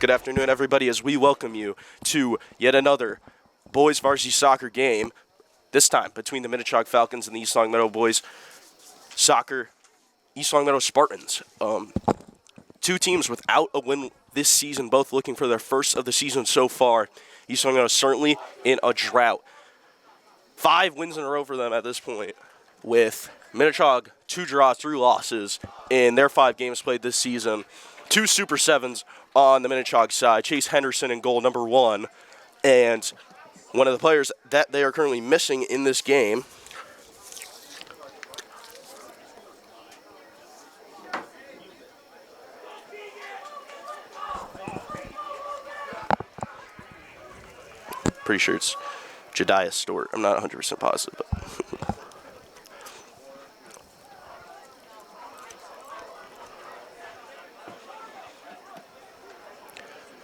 Good afternoon, everybody, as we welcome you to yet another boys varsity soccer game, this time between the Minnechaug Falcons and the East Longmeadow boys soccer, East Longmeadow Spartans. Two teams without a win this season, both looking for their first of the season so far. East Longmeadow certainly in a drought. 5 wins in a row for them at this point, with Minnechaug 2 draws, 3 losses in their 5 games played this season. 2 Super 7s on the Minnechaug side. Chase Henderson in goal, number 1. And one of the players that they are currently missing in this game, pretty sure it's Jediah Stewart. I'm not 100% positive, but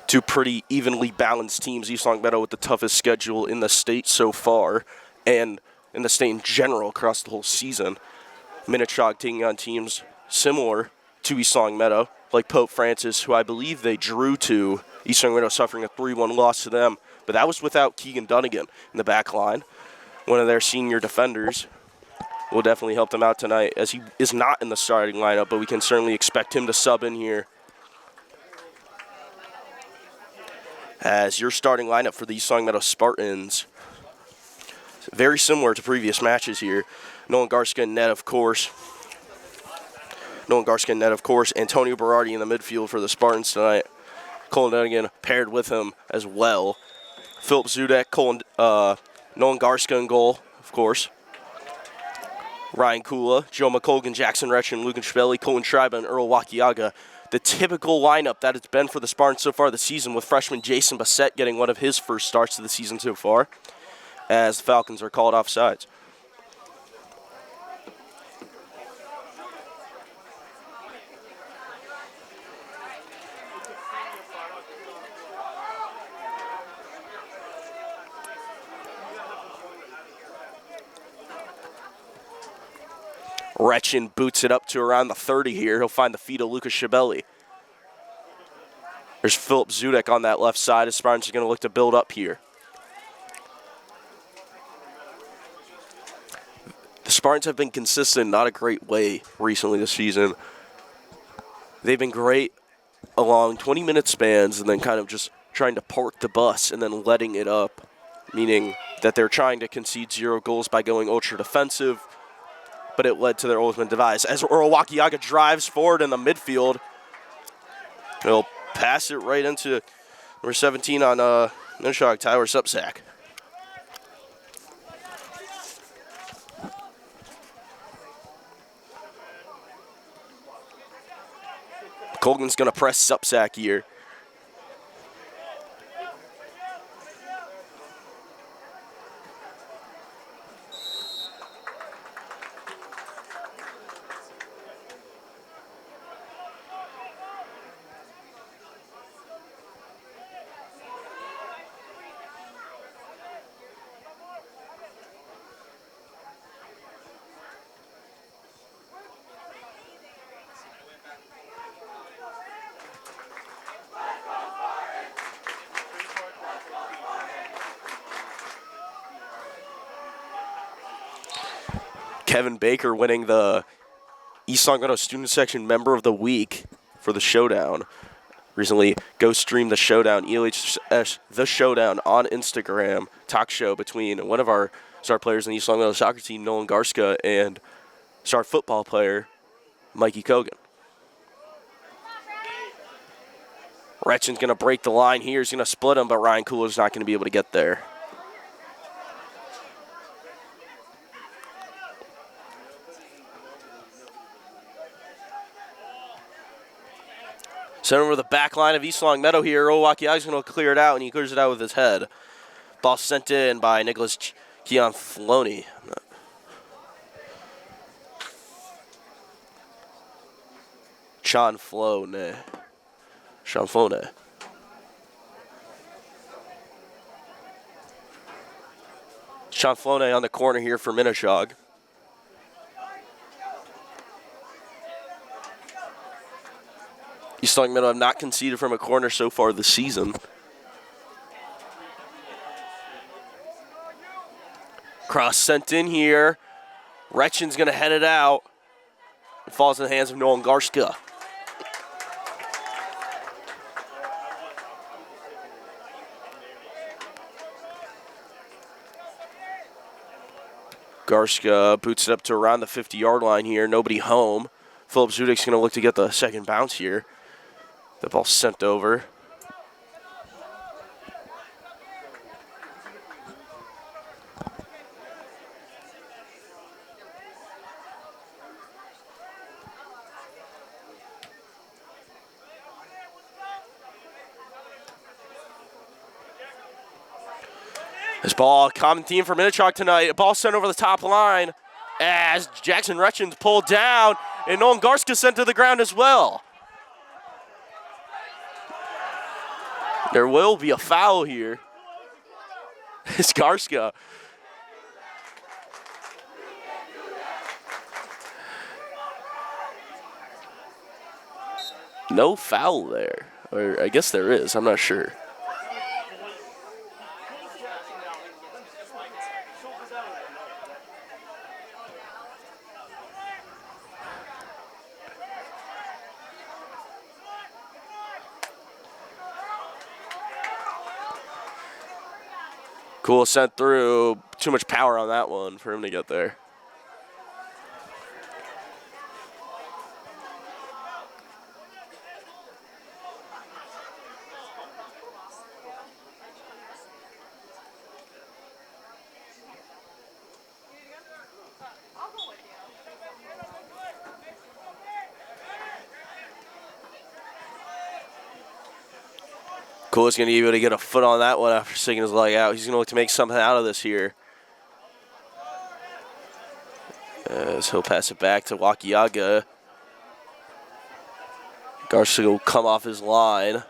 two pretty evenly balanced teams. East Longmeadow with the toughest schedule in the state so far, and in the state in general across the whole season. Minnechaug taking on teams similar to East Longmeadow, like Pope Francis, who I believe they drew to. East Longmeadow suffering a 3-1 loss to them, but that was without Keegan Dunnigan in the back line. One of their senior defenders will definitely help them out tonight, as he is not in the starting lineup, but we can certainly expect him to sub in here. As your starting lineup for the East Longmeadow Spartans, very similar to previous matches here. Nolan Garska in net, of course. Antonio Berardi in the midfield for the Spartans tonight. Colin Dunnigan paired with him as well. Philip Zudek, Nolan Garska in goal, of course. Ryan Kula, Joe McColgan, Jackson Retchen, Lucan Schvelli, Colin Schreiber, and Earl Wakiaga. The typical lineup that it's been for the Spartans so far this season, with freshman Jason Bassett getting one of his first starts of the season so far, as the Falcons are called offsides. Retchen boots it up to around the 30 here. He'll find the feet of Lucas Schibelli. There's Philip Zudek on that left side as Spartans are going to look to build up here. The Spartans have been consistent, not a great way recently this season. They've been great along 20-minute spans and then kind of just trying to park the bus and then letting it up, meaning that they're trying to concede 0 goals by going ultra defensive, but it led to their ultimate demise. As Earl Wakiaga drives forward in the midfield, he'll pass it right into number 17 on Minnechaug, Tyler Supsack. Colgan's going to press Supsack here. Kevin Baker winning the East Longmeadow Student Section Member of the Week for the Showdown. Recently, go stream the Showdown, ELHS The Showdown on Instagram. Talk show between one of our star players in the East Longmeadow soccer team, Nolan Garska, and star football player, Mikey Kogan. Retchen's going to break the line here. He's going to split him, but Ryan Kula's not going to be able to get there. Sent over the back line of East Longmeadow here. Earl Wakiaga's going to clear it out, and he clears it out with his head. Ball sent in by Nicholas Cianflone. Cianflone. Cianflone on the corner here for Minnechaug. East Long Meadow have not conceded from a corner so far this season. Cross sent in here. Retchen's going to head it out. It falls in the hands of Nolan Garska. Garska boots it up to around the 50-yard line here. Nobody home. Philip Zudik's going to look to get the second bounce here. The ball sent over. This ball, common theme for Minnechaug tonight. A ball sent over the top line as Jackson Retchen's pulled down, and Nolan Garska sent to the ground as well. There will be a foul here. It's Garska. No foul there. Or I guess there is. I'm not sure. Cool, sent through. Too much power on that one for him to get there. Cool is going to be able to get a foot on that one after sticking his leg out. He's going to look to make something out of this here. As he'll pass it back to Wakiaga. Garcia will come off his line.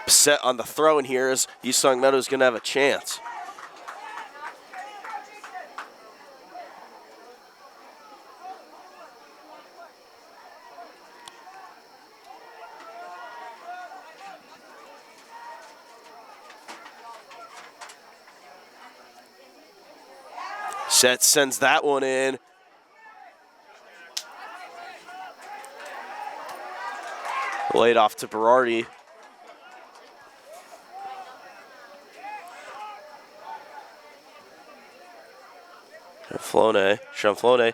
Set on the throw in here as East Long Meadow is going to have a chance. Set sends that one in. Laid off to Berardi. Chamflone.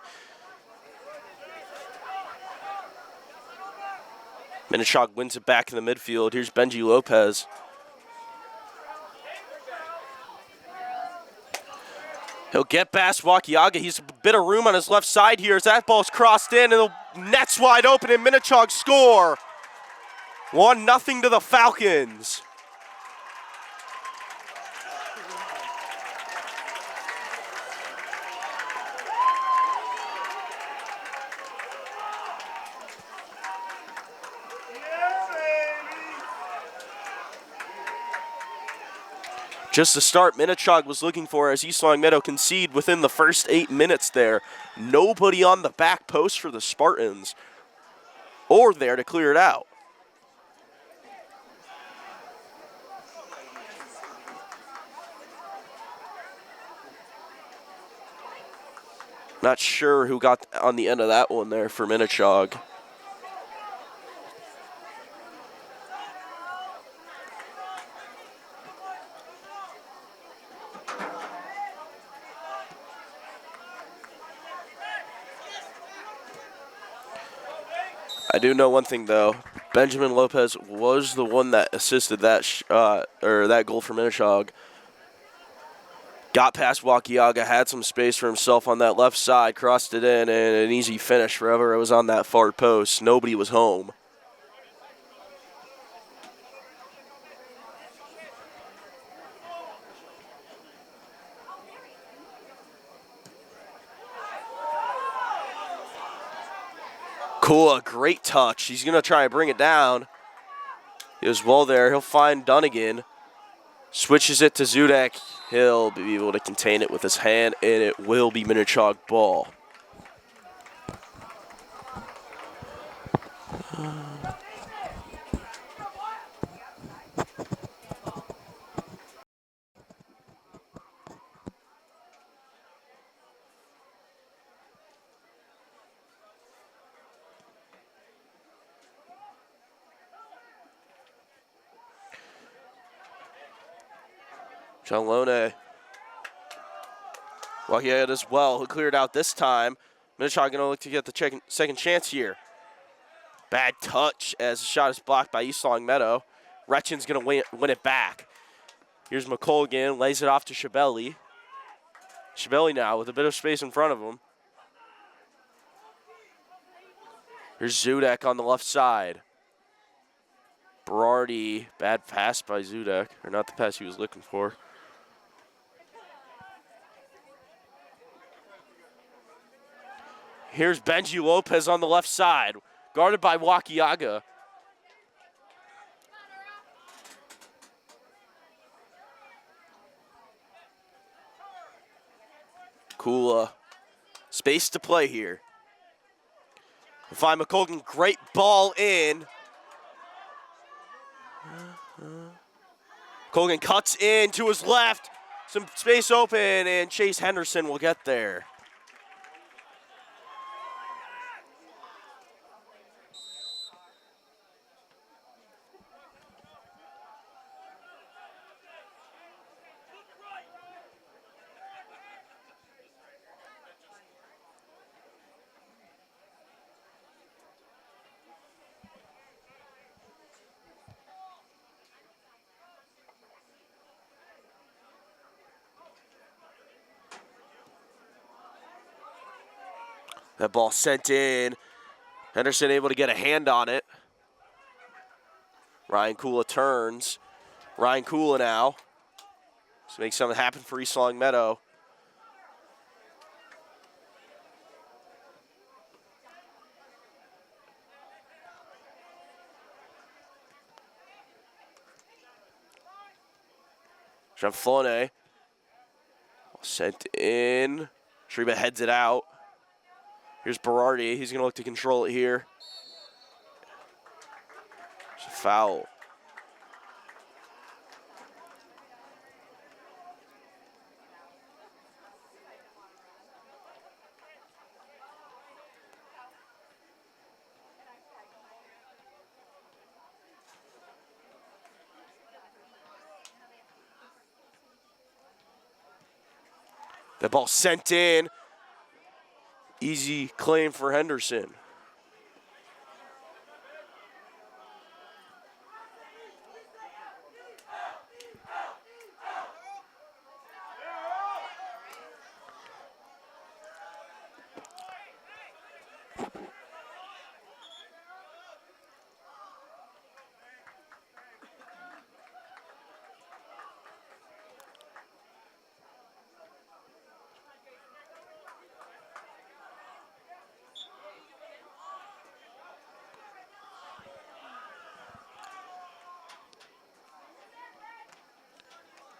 Minnechaug wins it back in the midfield. Here's Benji Lopez. He'll get past Wakiaga. He's a bit of room on his left side here as that ball's crossed in, and the net's wide open, and Minnechaug score. 1-0 to the Falcons. Just the start Minnechaug was looking for as East Long Meadow concede within the first 8 minutes there. Nobody on the back post for the Spartans or there to clear it out. Not sure who got on the end of that one there for Minnechaug. I do know one thing, though. Benjamin Lopez was the one that assisted that that goal for Minnechaug. Got past Wakiaga, had some space for himself on that left side, crossed it in, and an easy finish for whoever was on that far post. Nobody was home. Cool, great touch. He's going to try and bring it down. He was well there. He'll find Dunnigan. Switches it to Zudek. He'll be able to contain it with his hand, and it will be Minnechaug ball. Chalone. Wakiaga as well, who cleared out this time. Minnechaug going to look to get the second chance here. Bad touch as the shot is blocked by East Longmeadow. Retchin's going to win it back. Here's McColgan, lays it off to Shabelli. Shabelli now with a bit of space in front of him. Here's Zudek on the left side. Berardi, bad pass by Zudek, or not the pass he was looking for. Here's Benji Lopez on the left side, guarded by Wakiaga. Kula, space to play here. We'll find McColgan, great ball in. Colgan cuts in to his left, some space open, and Chase Henderson will get there. That ball sent in. Henderson able to get a hand on it. Ryan Kula turns. Ryan Kula now. Let's make something happen for East Longmeadow. Jean-Flone. Sent in. Shriba heads it out. Here's Berardi. He's going to look to control it here. It's a foul. The ball sent in. Easy claim for Henderson.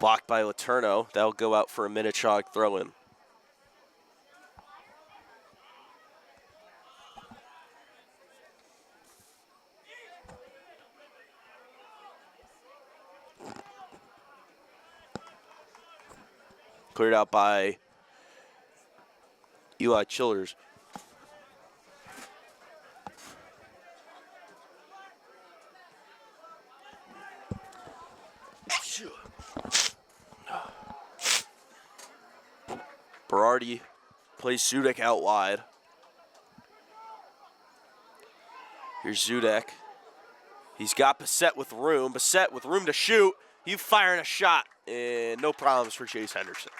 Blocked by Letourneau. That'll go out for a Minnechaug throw-in. Cleared out by Eli Childers. Berardi plays Zudek out wide. Here's Zudek. He's got Bissett with room. Bissett with room to shoot. He's firing a shot, and no problems for Chase Henderson.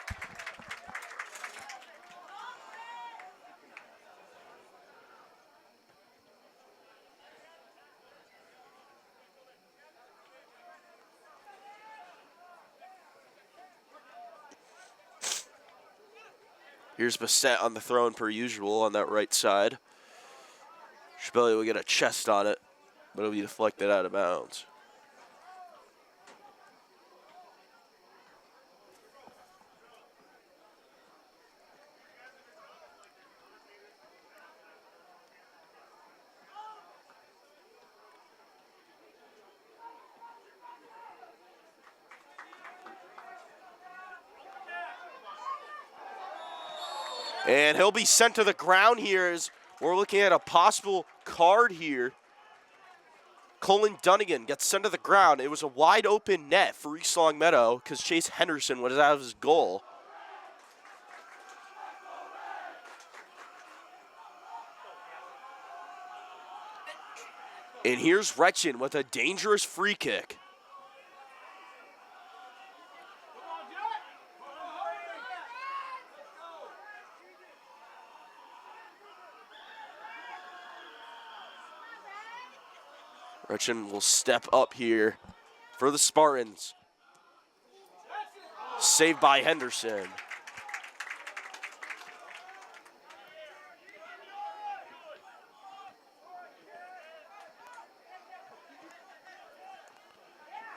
Here's Bissett on the throne per usual on that right side. Shabelli will get a chest on it, but it'll be deflected out of bounds. And he'll be sent to the ground here as we're looking at a possible card here. Colin Dunnigan gets sent to the ground. It was a wide open net for East Longmeadow because Chase Henderson was out of his goal. And here's Retchin with a dangerous free kick. Retchin will step up here for the Spartans. Saved by Henderson.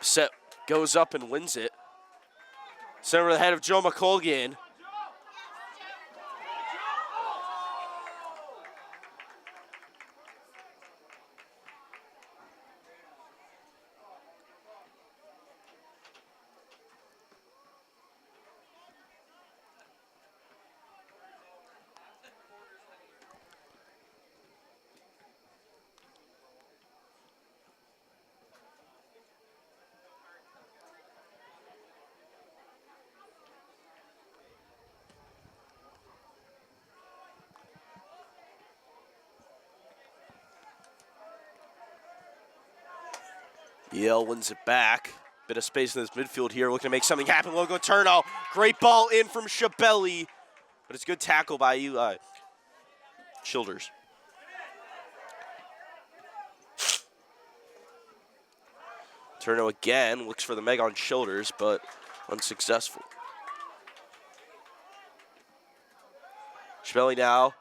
Set goes up and wins it. Sent over the head of Joe McColgan. EL wins it back. Bit of space in this midfield here. Looking to make something happen. Logan Turno. Great ball in from Shabelli. But it's good tackle by Eli Childers. Turno again. Looks for the meg on Childers, but unsuccessful. Shabelli now.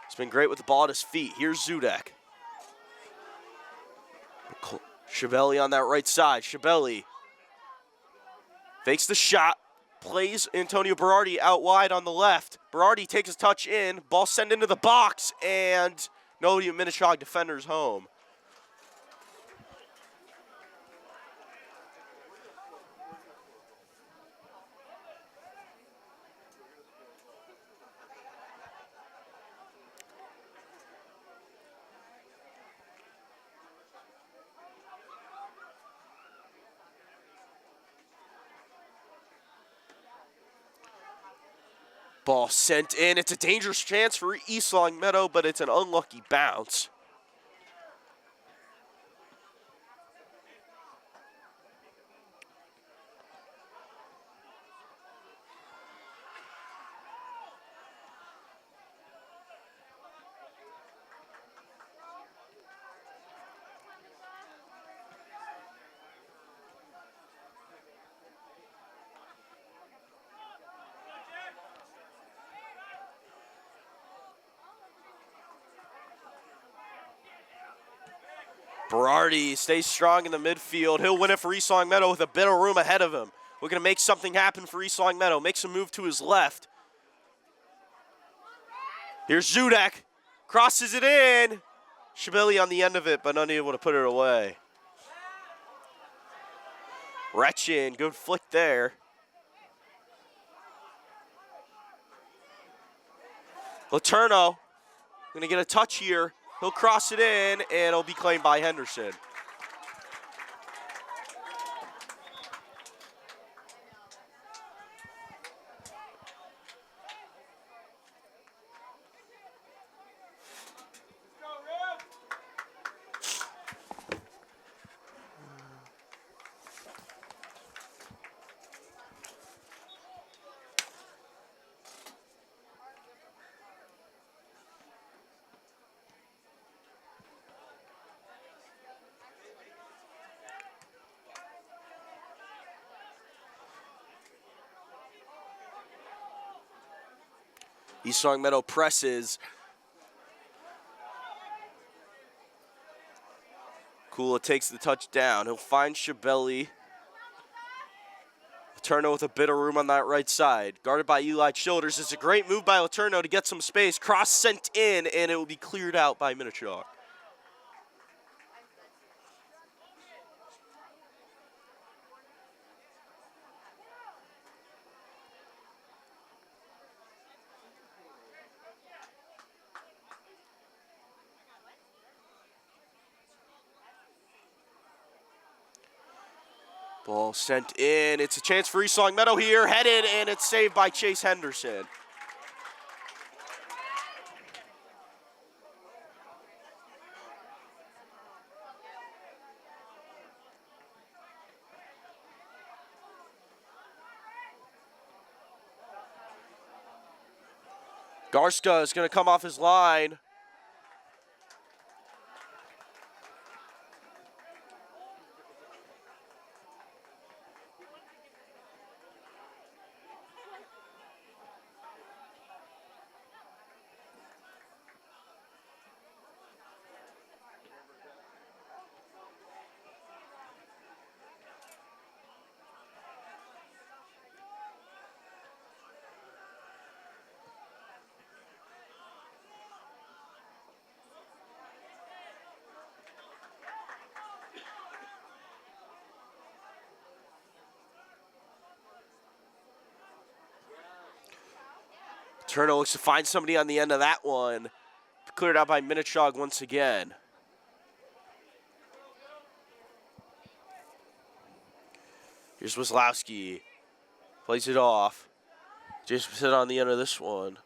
He's been great with the ball at his feet. Here's Zudek. Shabelli on that right side. Shabelli fakes the shot, plays Antonio Berardi out wide on the left. Berardi takes his touch in, ball sent into the box, and nobody Minnechaug defenders home. Ball sent in. It's a dangerous chance for East Longmeadow, but it's an unlucky bounce. Berardi stays strong in the midfield. He'll win it for East Longmeadow with a bit of room ahead of him. We're going to make something happen for East Longmeadow. Makes a move to his left. Here's Zudek. Crosses it in. Shabelli on the end of it, but unable to put it away. Retchin, good flick there. Letourneau going to get a touch here. He'll cross it in, and it'll be claimed by Henderson. East Longmeadow presses. Kula takes the touchdown. He'll find Shabelli. Laterno with a bit of room on that right side. Guarded by Eli Childers. It's a great move by Laterno to get some space. Cross sent in, and it will be cleared out by Minnechaug. Ball sent in. It's a chance for East Longmeadow here. Headed, and it's saved by Chase Henderson. Garska is going to come off his line. Turno looks to find somebody on the end of that one. Cleared out by Minnechaug once again. Here's Wazlowski. Plays it off. Jason sit on the end of this one.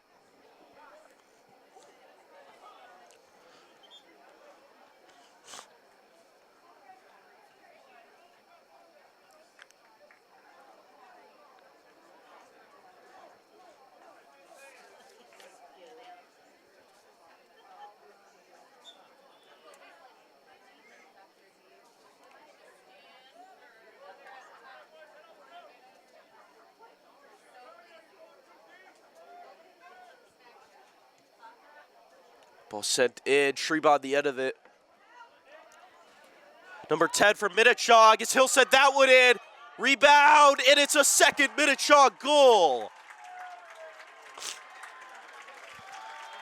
Ball sent in. Shreba on the end of it. Number 10 from Minnechaug. As Hill sent that one in. Rebound, and it's a second Minnechaug goal.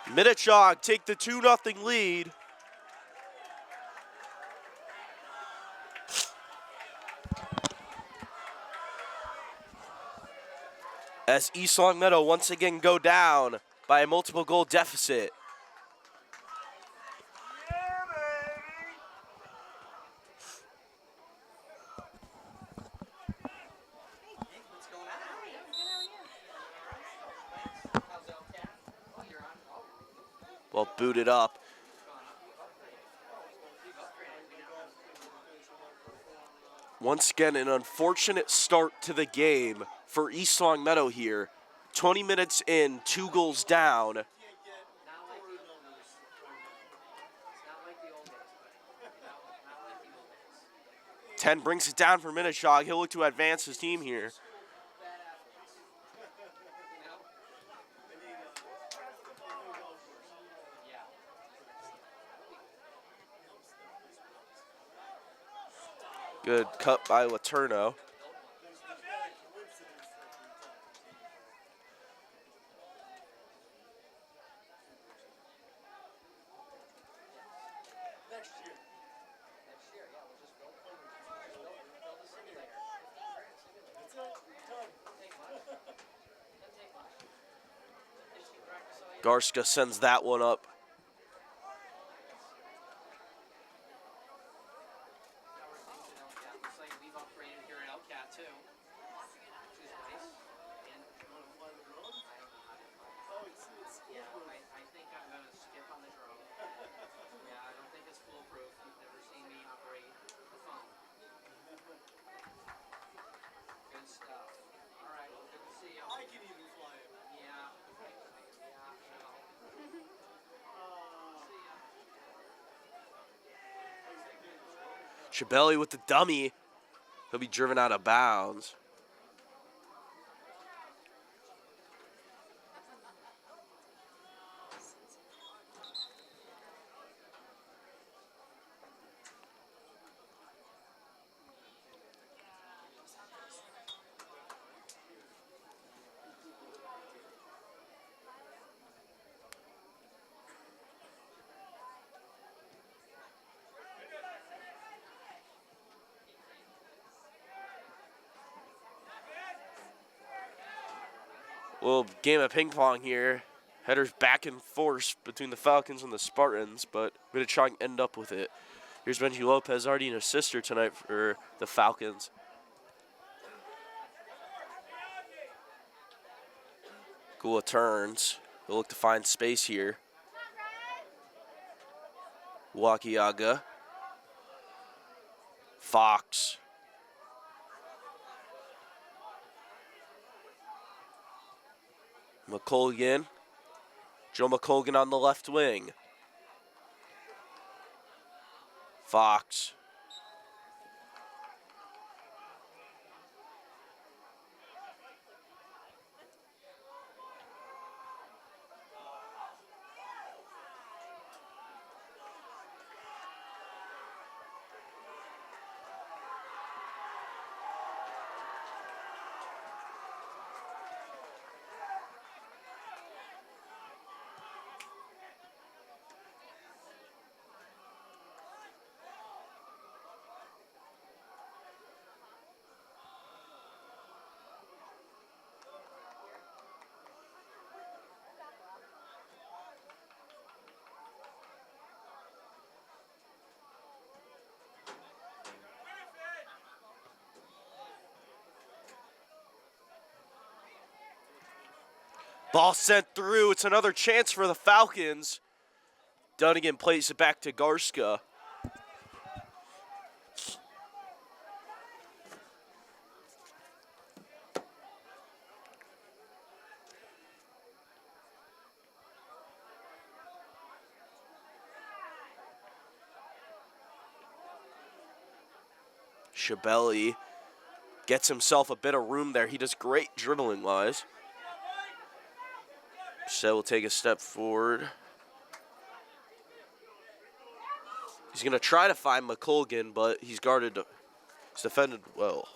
Minnechaug take the 2-0 lead. As East Longmeadow once again go down by a multiple goal deficit. Well, booted up. Once again, an unfortunate start to the game for East Longmeadow here. 20 minutes in, 2 goals down. 10 brings it down for Minnechaug. He'll look to advance his team here. Good cut by Laterno. Garska sends that one up. Shabelli with the dummy. He'll be driven out of bounds. Little game of ping pong here. Headers back and forth between the Falcons and the Spartans, but we're going to try and end up with it. Here's Benji Lopez, already an assister tonight for the Falcons. Gula turns. He'll look to find space here. Wakiaga. Fox. McColgan. Joe McColgan on the left wing. Fox. Ball sent through. It's another chance for the Falcons. Dunnigan plays it back to Garska. Shabelli gets himself a bit of room there. He does great dribbling-wise. So will take a step forward. He's going to try to find McColgan, but he's guarded. He's defended well.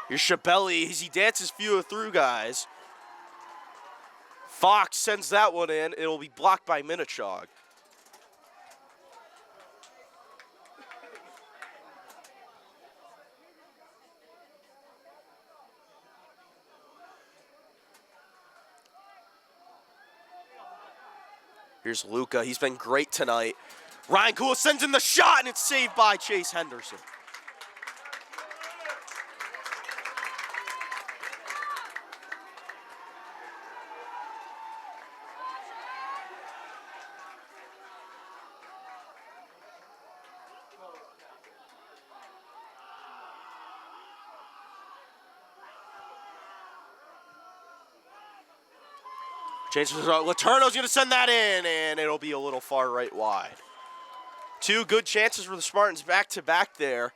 Here's Shabelli as he dances few through, guys. Fox sends that one in. It'll be blocked by Minnechaug. Here's Luca. He's been great tonight. Ryan Kula sends in the shot, and it's saved by Chase Henderson. Letourneau's going to send that in, and it'll be a little far right wide. Two good chances for the Spartans back-to-back there.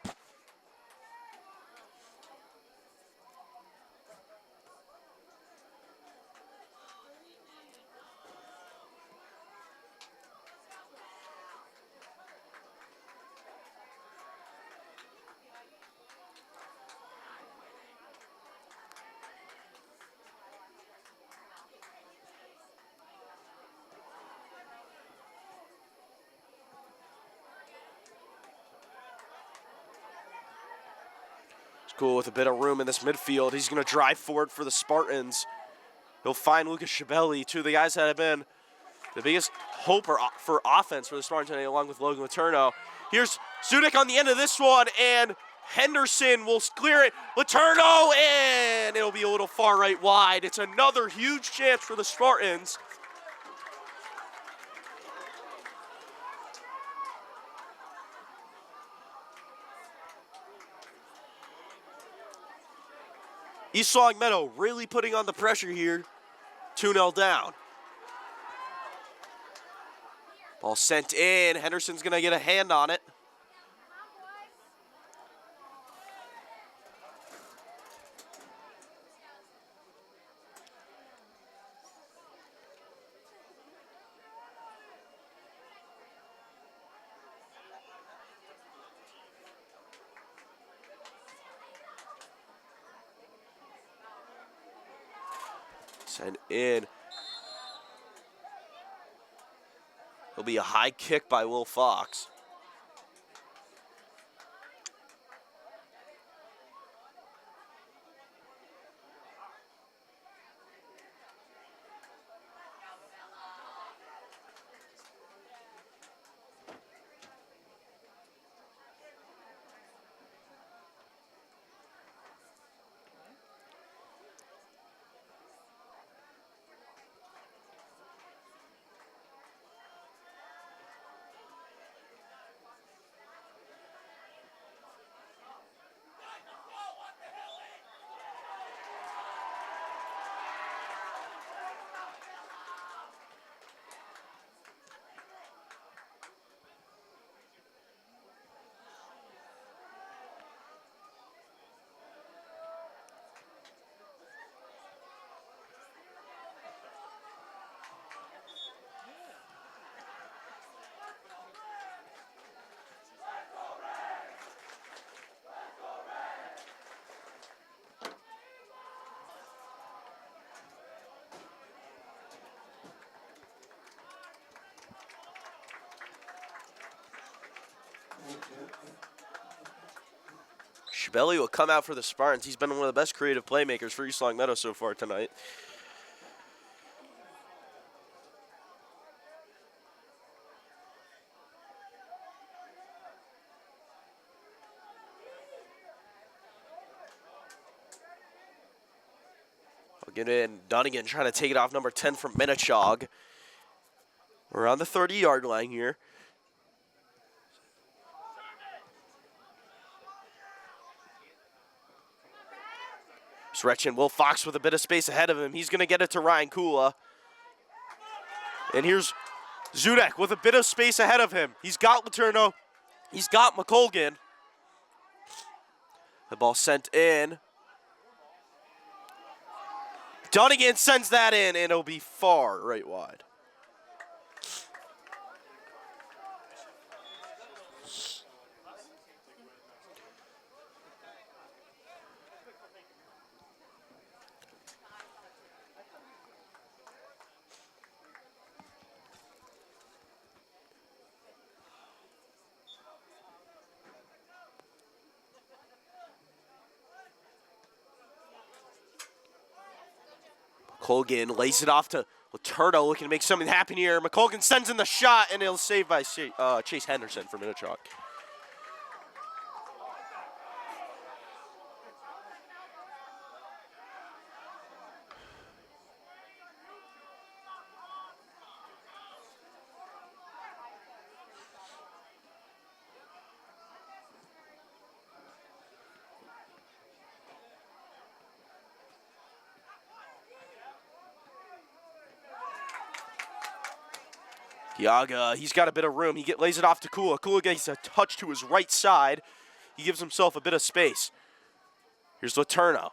Cool with a bit of room in this midfield. He's going to drive forward for the Spartans. He'll find Lucas Shabelli, two of the guys that have been the biggest hope for offense for the Spartans today, along with Logan Letourneau. Here's Sudik on the end of this one, and Henderson will clear it. Letourneau, and it'll be a little far right wide. It's another huge chance for the Spartans. East Longmeadow really putting on the pressure here. 2-0 down. Ball sent in. Henderson's going to get a hand on it. Sent in. It'll be a high kick by Will Fox. Shabelli will come out for the Spartans. He's been one of the best creative playmakers for East Long Meadow so far tonight. I'll get in. Dunnigan trying to take it off number 10 from Minnechaug. We're on the 30-yard line here. Stretching Will Fox with a bit of space ahead of him. He's going to get it to Ryan Kula. And here's Zudek with a bit of space ahead of him. He's got Letourneau. He's got McColgan. The ball sent in. Dunnigan sends that in, and it'll be far right wide. McColgan lays it off to Letourneau, looking to make something happen here. McColgan sends in the shot, and it'll save by Chase Henderson for Minnechaug. Yaga, he's got a bit of room. He lays it off to Kula. Kula gets a touch to his right side. He gives himself a bit of space. Here's Letourneau.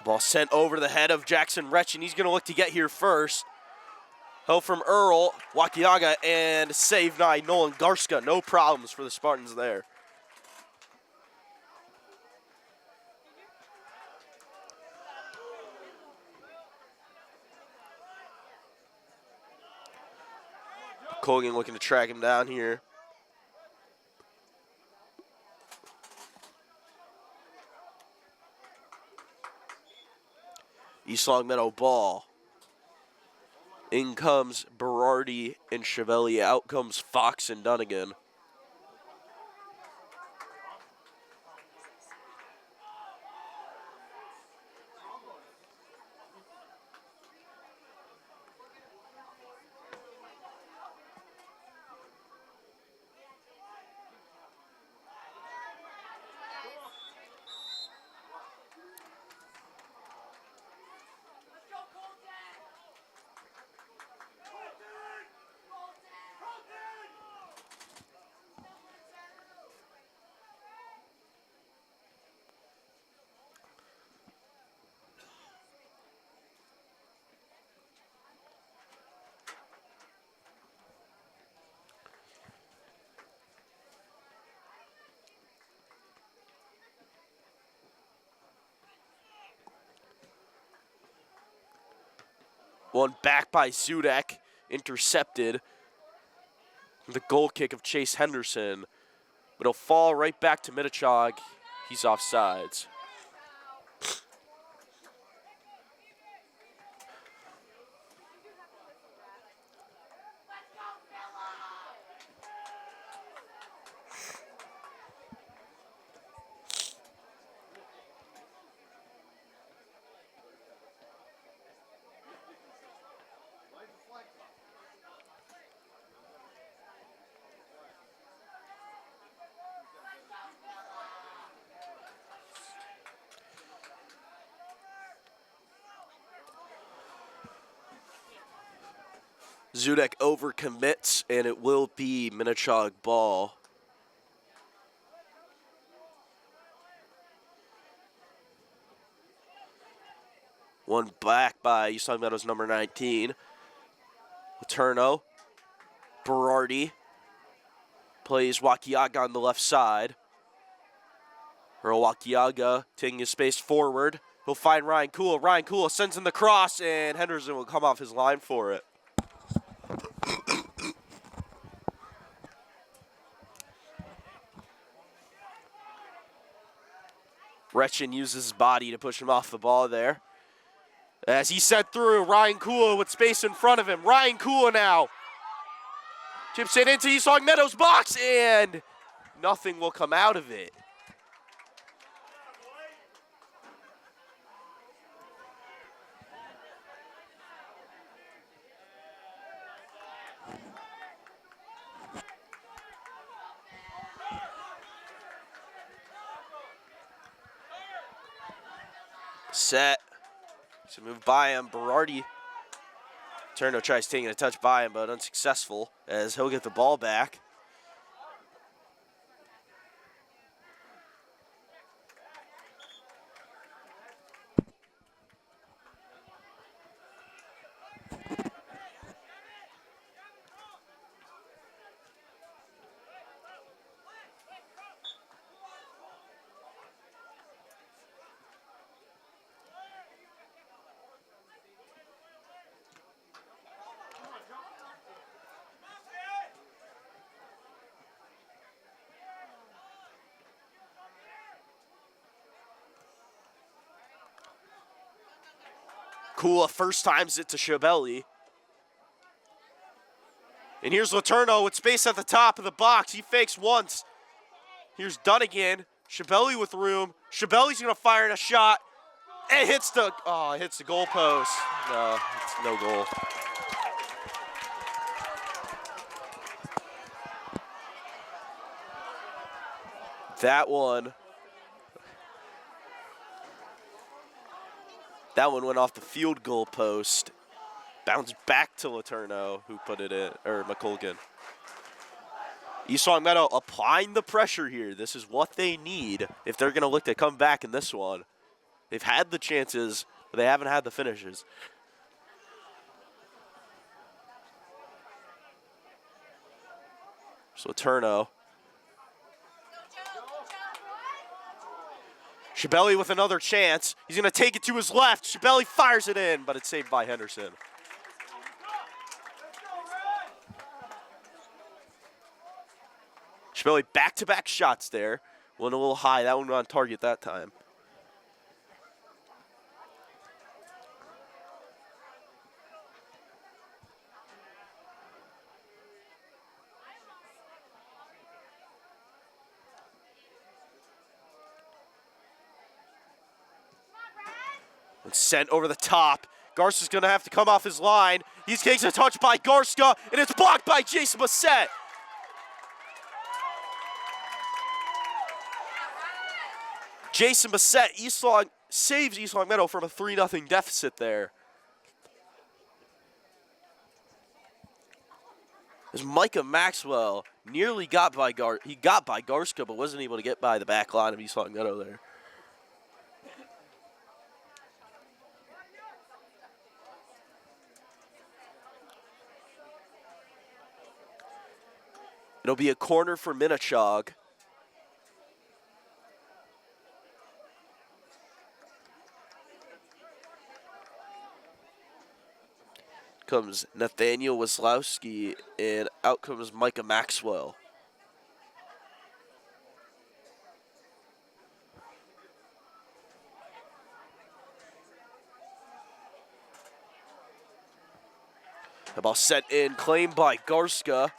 Ball sent over the head of Jackson Retch, and he's going to look to get here first. Help from Earl, Wakiaga, and save by Nolan Garska. No problems for the Spartans there. Colgan looking to track him down here. East Long Meadow ball. In comes Berardi and Chiavelli. Out comes Fox and Dunnigan. One back by Zudek, intercepted. The goal kick of Chase Henderson. But it'll fall right back to Minnechaug. He's offsides. Zudek overcommits, and it will be Minnechaug ball. One back by East Long Meadows number 19. Letourneau. Berardi plays Wakiaga on the left side. Earl Wakiaga taking his space forward. He'll find Ryan Kuhl. Ryan Kuhl sends in the cross, and Henderson will come off his line for it. Retchen uses his body to push him off the ball there. As he sent through, Ryan Kuhl with space in front of him. Ryan Kuhl now chips it into East Long Meadows box, and nothing will come out of it. Set. To move by him, Berardi. Turno tries taking a touch by him, but unsuccessful as he'll get the ball back. Kula first times it to Shabelli. And here's Letourneau with space at the top of the box. He fakes once. Here's Dunnigan. Shabelli with room. Shabelli's going to fire in a shot. It hits the goal post. No, it's no goal. That one went off the field goal post. Bounced back to Letourneau, who put it in, or McColgan. East Long Meadow applying the pressure here. This is what they need if they're going to look to come back in this one. They've had the chances, but they haven't had the finishes. So Letourneau. Shabelli with another chance. He's going to take it to his left. Shabelli fires it in, but it's saved by Henderson. Shabelli back-to-back shots there. Went a little high. That one on target that time. Sent over the top. Garska's going to have to come off his line. He takes a touch by Garska, and it's blocked by Jason Bassett. Jason Bassett, saves East Long Meadow from a 3-0 deficit there. As Micah Maxwell nearly got by Garska, but wasn't able to get by the back line of East Long Meadow there. It'll be a corner for Minnechaug. comes Nathaniel Weslowski, and out comes Micah Maxwell. The ball sent in, claimed by Garska.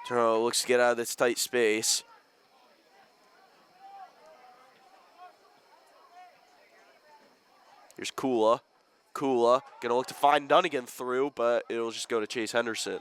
Turno looks to get out of this tight space. Here's Kula. Kula gonna look to find Dunnigan through, but it'll just go to Chase Henderson.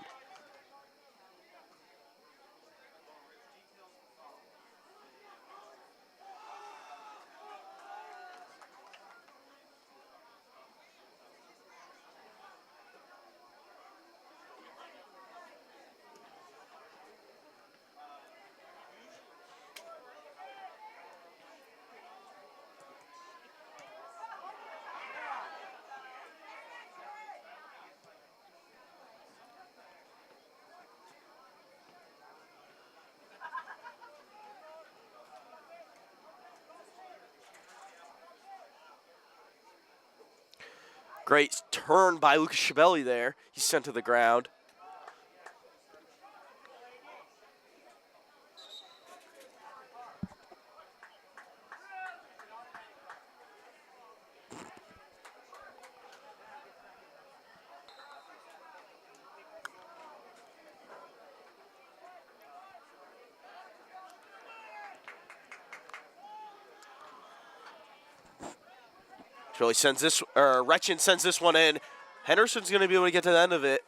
Great turn by Lucas Schiavelli there. He's sent to the ground. Really sends this, Retchin sends this one in. Henderson's going to be able to get to the end of it.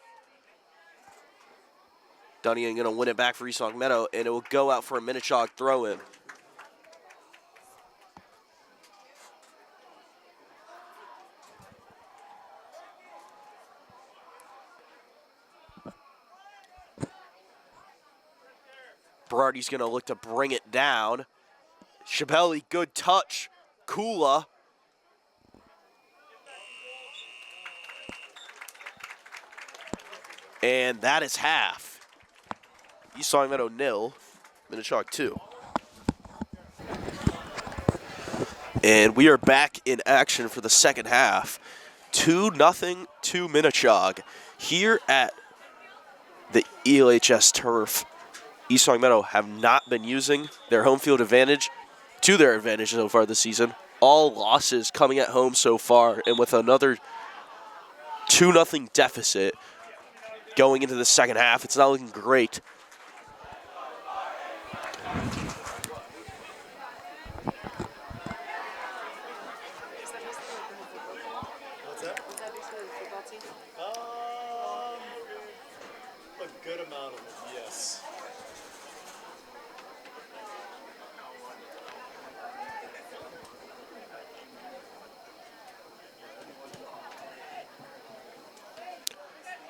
Dunnigan going to win it back for East Longmeadow, and it will go out for a Minnechaug throw-in. Berardi's going to look to bring it down. Schiavelli, good touch. Kula. And that is half. East Longmeadow 0, Minnechaug 2. And we are back in action for the second half. 2-0 to Minnechaug here at the ELHS turf. East Longmeadow have not been using their home field advantage to their advantage so far this season. All losses coming at home so far, and with another 2-0 deficit going into the second half, it's not looking great. What's that? A good amount of it, yes.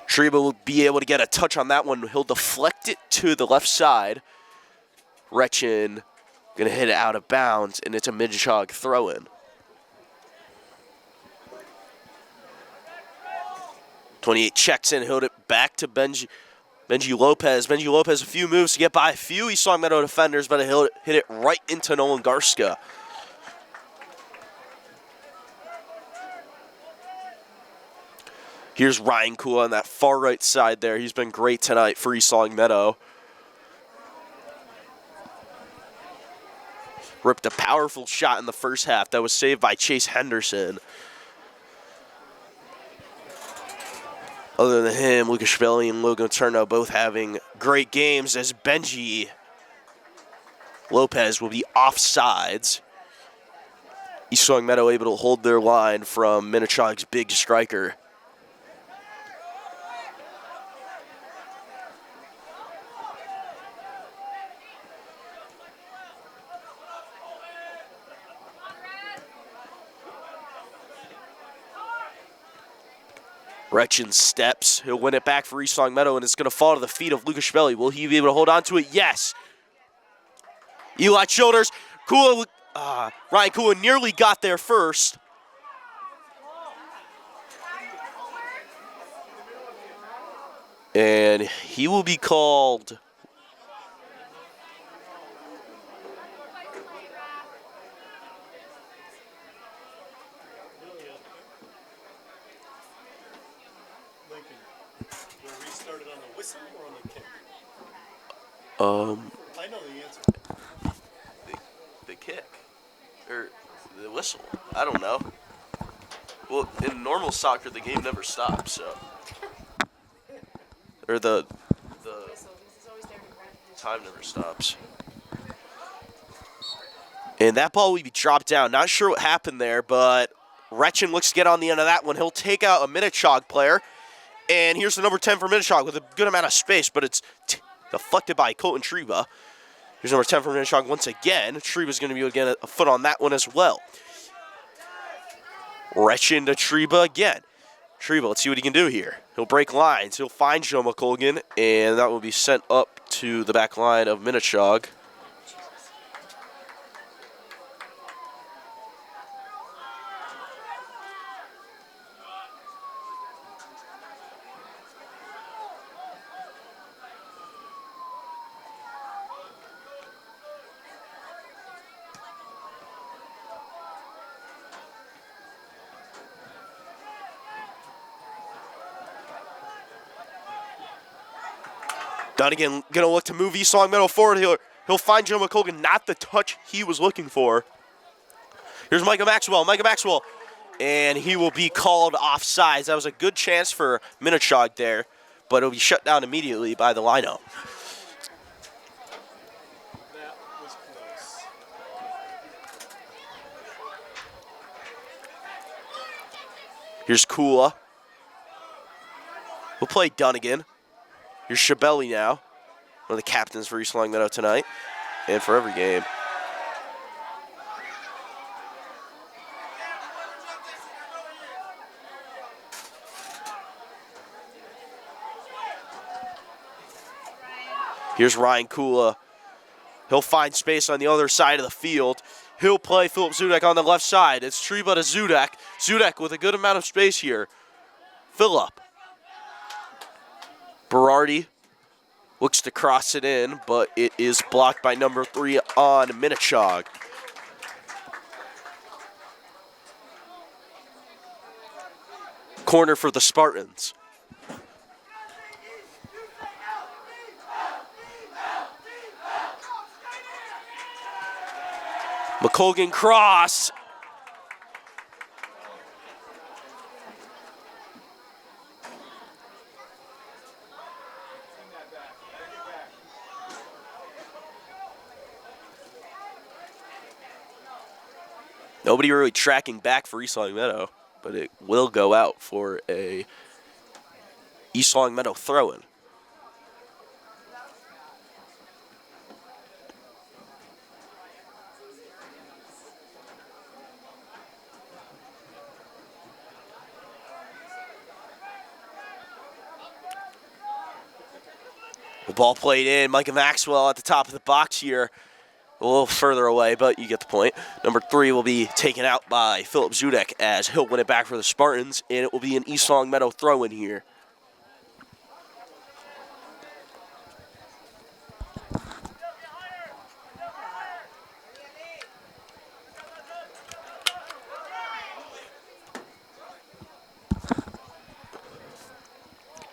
Treba will be able to get a touch on that one. He'll deflect it to the left side. Retchin going to hit it out of bounds, and it's a Minnechaug throw-in. 28 checks in, held it back to Benji Lopez. Benji Lopez, a few moves to get by a few East Longmeadow defenders, but it hit it right into Nolan Garska. Here's Ryan Kula on that far right side there. He's been great tonight for East Longmeadow. Ripped a powerful shot in the first half that was saved by Chase Henderson. Other than him, Lucas Schiavelli and Logan Turno both having great games, as Benji Lopez will be offsides. East Longmeadow able to hold their line from Minnechaug's big striker. Retchin steps. He'll win it back for East Longmeadow, and it's going to fall to the feet of Lucas Schiavelli. Will he be able to hold on to it? Yes. Eli Childers Ryan Kula nearly got there first. And he will be called. Lincoln. Do we restart it on the whistle or on the kick? I know the answer. The kick. Or the whistle. I don't know. Well, in normal soccer, the game never stops, so. Or the time never stops. And that ball will be dropped down. Not sure what happened there, but Retchin looks to get on the end of that one. He'll take out a Minnechaug player. And here's the number 10 for Minnechaug with a good amount of space, but it's deflected by Colton Treba. Here's number 10 for Minnechaug once again. Treba's going to be able to get a foot on that one as well. Retchin to Treba again. Treba, let's see what he can do here. He'll break lines. He'll find Joe McColgan, and that will be sent up to the back line of Minnechaug. Dunnigan going to look to move East Longmeadow forward. He'll find Joe McColgan, not the touch he was looking for. Here's Micah Maxwell. And he will be called offsides. That was a good chance for Minnechaug there, but it'll be shut down immediately by the lineup. That was close. Here's Kula. We'll play Dunnigan. Here's Shabelli now, one of the captains for East Longmeadow tonight and for every game. Here's Ryan Kula. He'll find space on the other side of the field. He'll play Philip Zudek on the left side. It's Treba to Zudek. Zudek with a good amount of space here. Philip. Berardi looks to cross it in, but it is blocked by number 3 on Minnechaug. Corner for the Spartans. McColgan cross. Nobody really tracking back for East Longmeadow, but it will go out for a East Longmeadow throw-in. The ball played in. Micah Maxwell at the top of the box here. A little further away, but you get the point. Number 3 will be taken out by Philip Zudek as he'll win it back for the Spartans, and it will be an East Longmeadow throw-in here.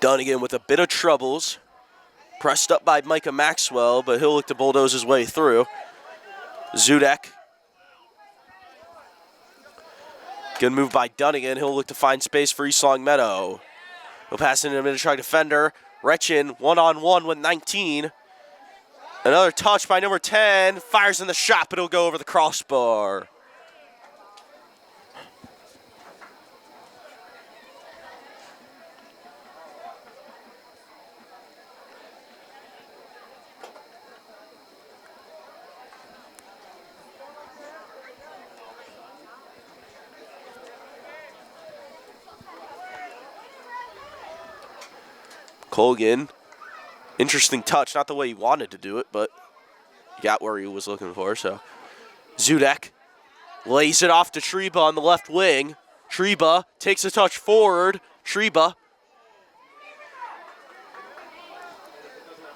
Dunnigan with a bit of troubles. Pressed up by Micah Maxwell, but he'll look to bulldoze his way through. Zudek. Good move by Dunnigan. He'll look to find space for East Longmeadow. He'll pass into a Minnechaug defender. Retchin one-on-one with 19. Another touch by number 10. Fires in the shot, but it'll go over the crossbar. Colgan, interesting touch. Not the way he wanted to do it, but he got where he was looking for. So Zudek lays it off to Treba on the left wing. Treba takes a touch forward. Treba.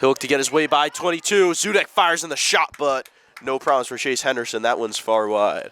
He'll look to get his way by 22. Zudek fires in the shot, but no problems for Chase Henderson. That one's far wide.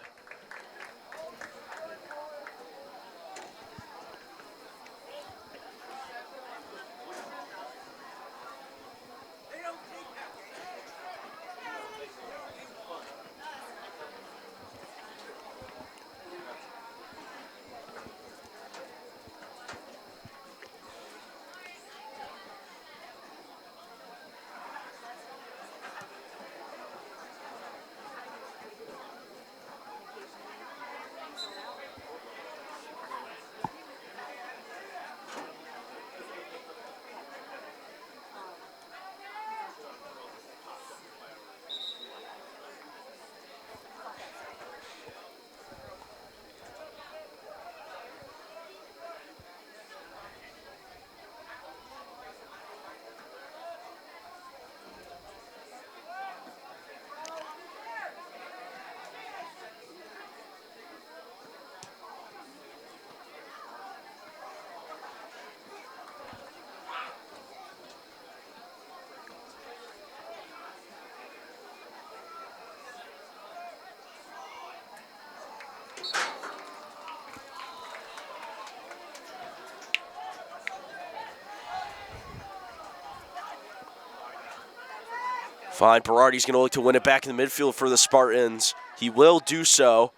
Fine, Berardi's going to look to win it back in the midfield for the Spartans. He will do so.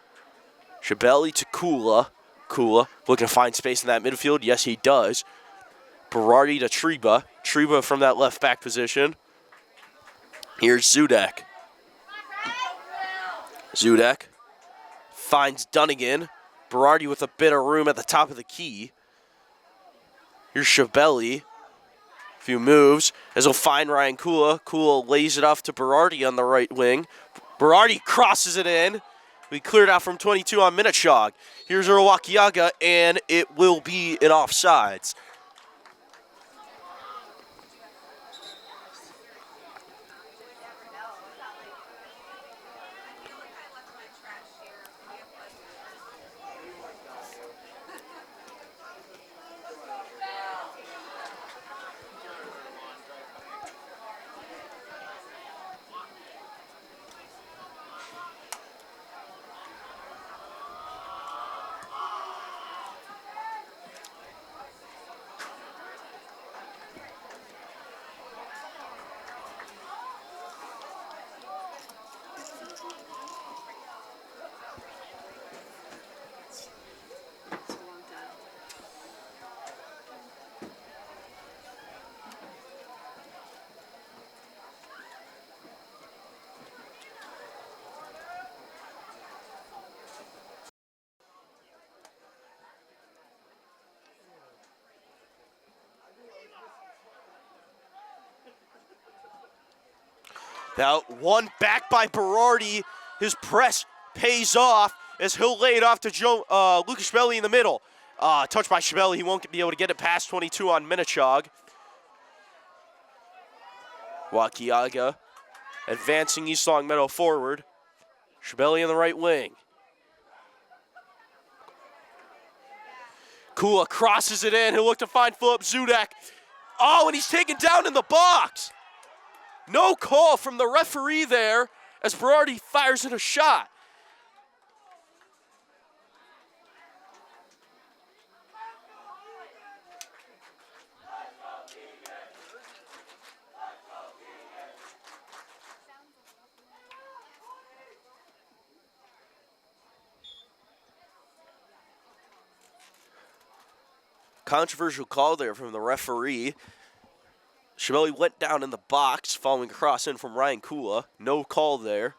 Shabeli to Kula. Kula looking to find space in that midfield. Yes, he does. Berardi to Treba. Treba from that left back position. Here's Zudek. Zudek finds Dunnigan. Berardi with a bit of room at the top of the key. Here's Shabeli. Few moves as he'll find Ryan Kula. Kula lays it off to Berardi on the right wing. Berardi crosses it in. We cleared out from 22 on Minnechaug. Here's Wakiaga, and it will be an offsides. Now, one back by Berardi. His press pays off as he'll lay it off to Lucas Shabeli in the middle. Touched by Shabeli. He won't be able to get it past 22 on Minnechaug. Wakiaga advancing East Longmeadow forward. Shabeli in the right wing. Kula crosses it in. He'll look to find Philip Zudek. Oh, and he's taken down in the box. No call from the referee there as Berardi fires in a shot. Controversial call there from the referee. Shabeli went down in the box following a cross in from Ryan Kula. No call there.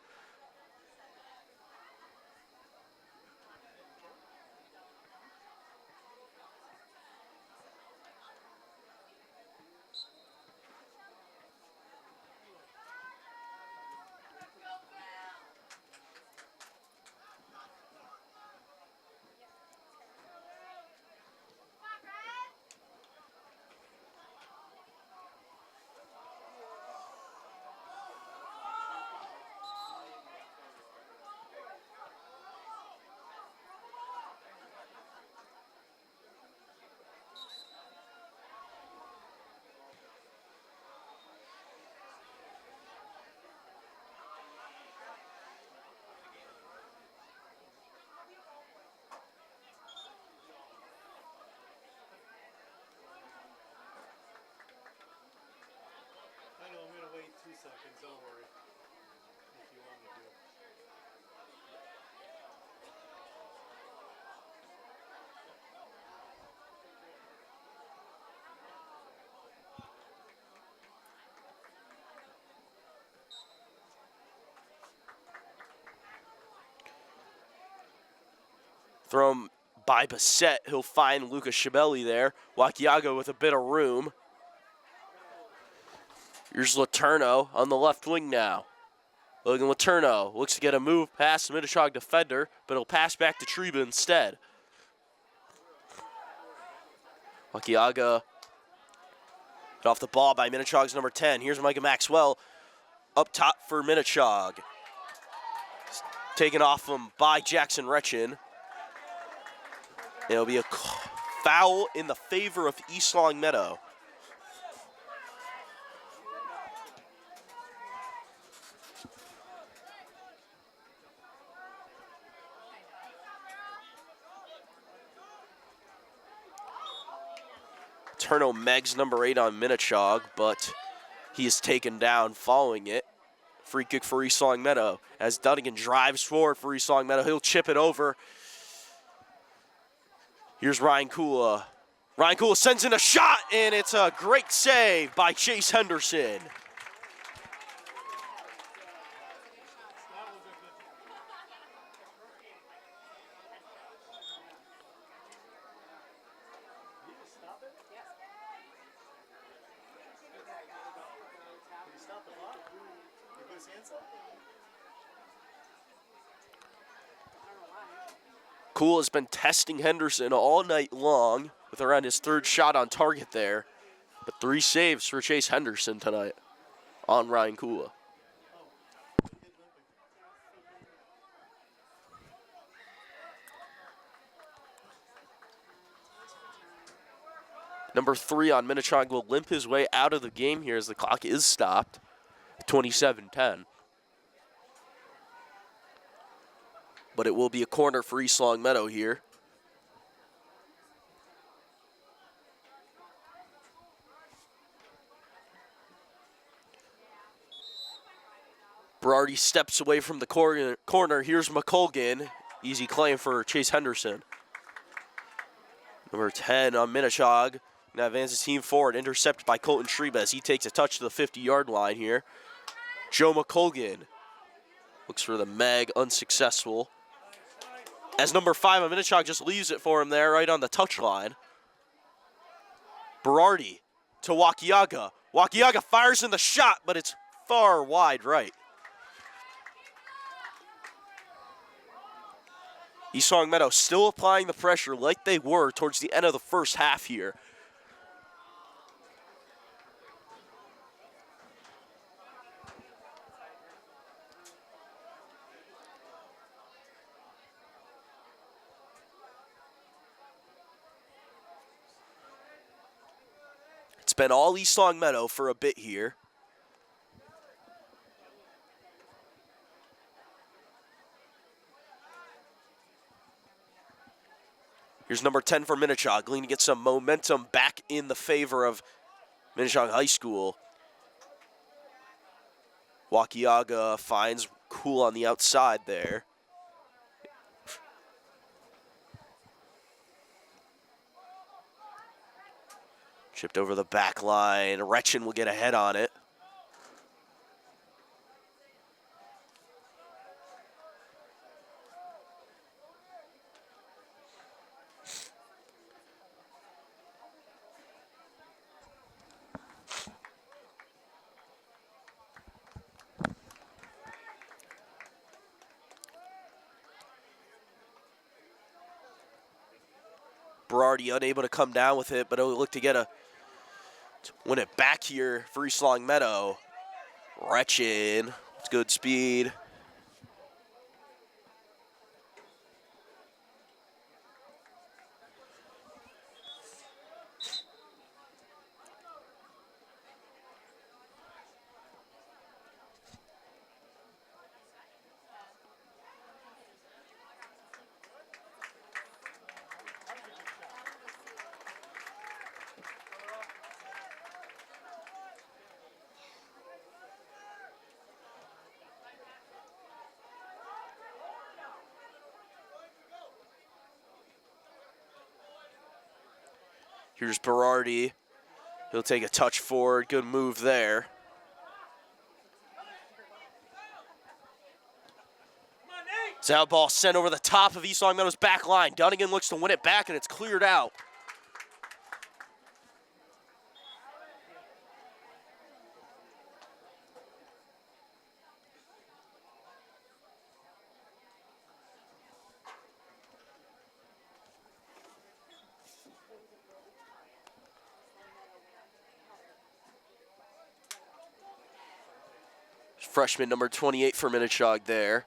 Don't worry. If you want me to. Throw him by Bassett. He'll find Lucas Shabelli there. Wakiaga with a bit of room. Here's Laterno on the left wing now. Logan Laterno looks to get a move past the Minnechaug defender, but he'll pass back to Treba instead. Wakiaga get off the ball by Minnechaug's number 10. Here's Micah Maxwell up top for Minnechaug. Taken off him by Jackson Retchin. It'll be a foul in the favor of East Longmeadow. Turno Meg's number 8 on Minnechaug, but he is taken down following it. Free kick for East Longmeadow. As Dunnigan drives forward for East Longmeadow, he'll chip it over. Here's Ryan Kula. Ryan Kula sends in a shot, and it's a great save by Chase Henderson. Cool has been testing Henderson all night long with around his third shot on target there. But 3 saves for Chase Henderson tonight on Ryan Kula. Number 3 on Minnechaug will limp his way out of the game here as the clock is stopped. 27-10. But it will be a corner for East Longmeadow here. Berardi steps away from the corner. Here's McColgan. Easy claim for Chase Henderson. Number 10 on Minnechaug. Now advances team forward. Intercepted by Colton Treba as he takes a touch to the 50-yard line here. Joe McColgan looks for the Meg. Unsuccessful. As number 5 on Minnechaug just leaves it for him there right on the touchline. Berardi to Wakiaga. Wakiaga fires in the shot, but it's far wide right. East Longmeadow still applying the pressure like they were towards the end of the first half here. It's been all East Longmeadow for a bit here. Here's number 10 for Minnechaug, going to get some momentum back in the favor of Minnechaug High School. Wakiaga finds Cool on the outside there. Chipped over the back line. Retchin will get ahead on it. Berardi unable to come down with it, but he'll look to get to win it back here for East Longmeadow. Retchin, it's good speed. Here's Berardi. He'll take a touch forward. Good move there. It's out ball sent over the top of East Longmeadow's back line. Dunnigan looks to win it back, and it's cleared out. Freshman number 28 for Minnechaug there.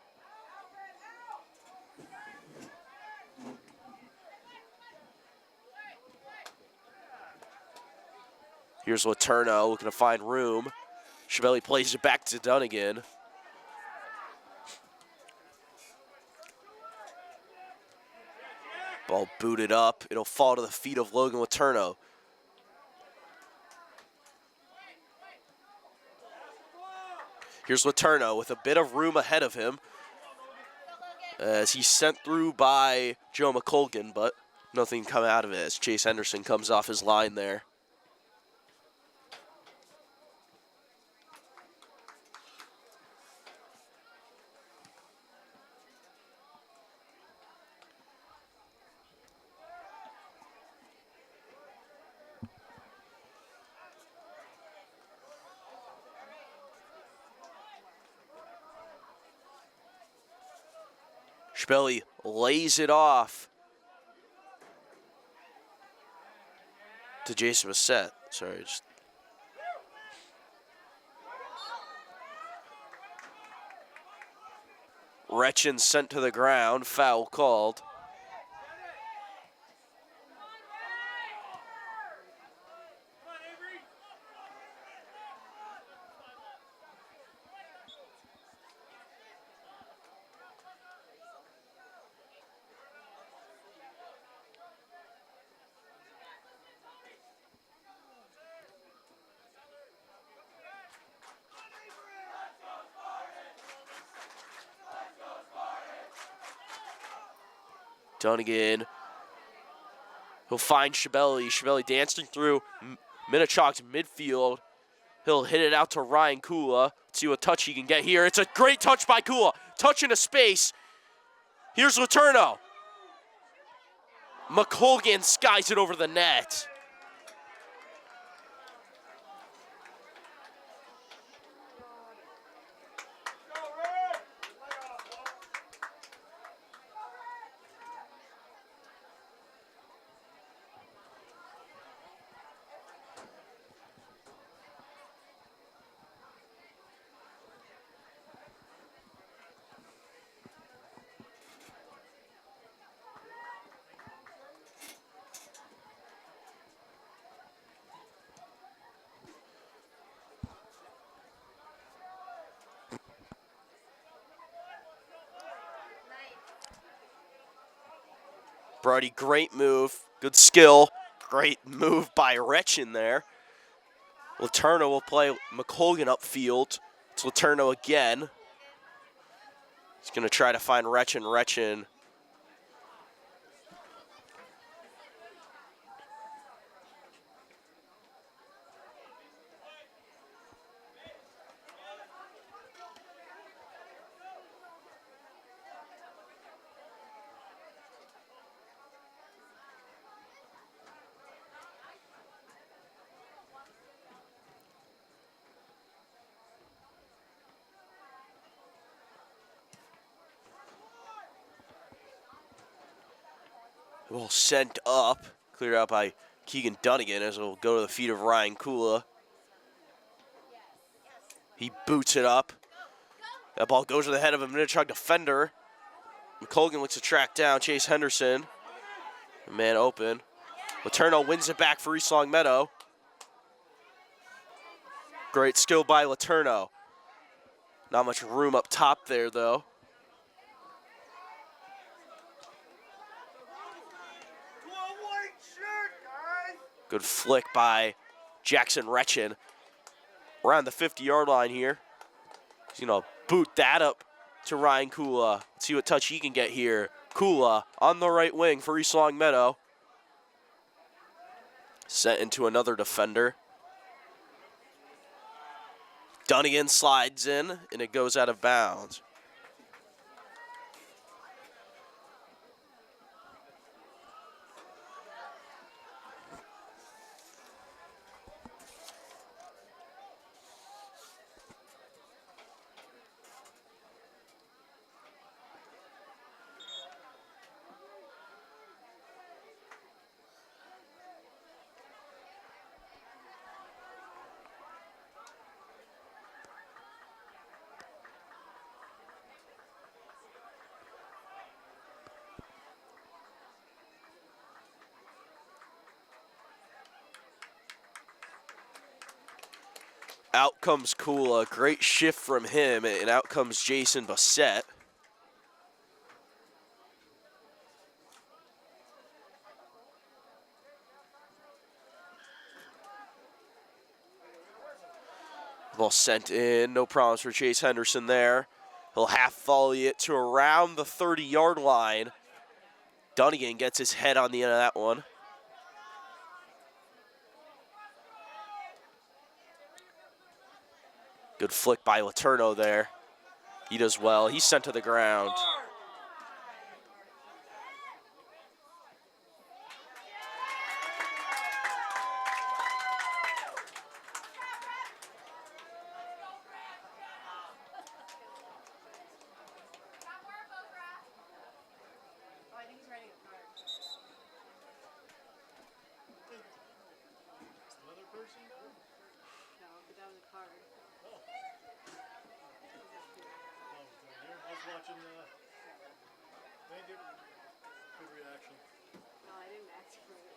Here's Letourneau looking to find room. Chevelli plays it back to Dunnigan. Ball booted up. It'll fall to the feet of Logan Letourneau. Here's Letourneau with a bit of room ahead of him as he's sent through by Joe McColgan, but nothing come out of it as Chase Henderson comes off his line there. Schbelly lays it off to Jason Bissett. Sorry, just Retchin sent to the ground, foul called. Dunnigan. He'll find Chevelli. Chevelli dancing through Minnechaug's midfield. He'll hit it out to Ryan Kula. See what touch he can get here. It's a great touch by Kula. Touch into space. Here's Letourneau. McColgan skies it over the net. Brody, great move, good skill, great move by Retchin there. Letourneau will play McColgan upfield. It's Letourneau again. He's going to try to find Retchin. Retchin will sent up, cleared out by Keegan Dunnigan as it will go to the feet of Ryan Kula. He boots it up. That ball goes to the head of a Minnechaug defender. McColgan looks to track down Chase Henderson. Man open. Letourneau wins it back for East Longmeadow. Great skill by Letourneau. Not much room up top there, though. Good flick by Jackson Retchin. Around the 50-yard line here. He's going to boot that up to Ryan Kula. Let's see what touch he can get here. Kula on the right wing for East Longmeadow. Sent into another defender. Dunnigan slides in, and it goes out of bounds. Out comes Kula. Great shift from him, and out comes Jason Bassett. Ball sent in. No problems for Chase Henderson there. He'll half volley it to around the 30-yard line. Dunnigan gets his head on the end of that one. Good flick by Letourneau there. He does well. He's sent to the ground. Another person down? No, but that was a card. Oh, there. I was watching, they did good reaction. No, I didn't ask for it.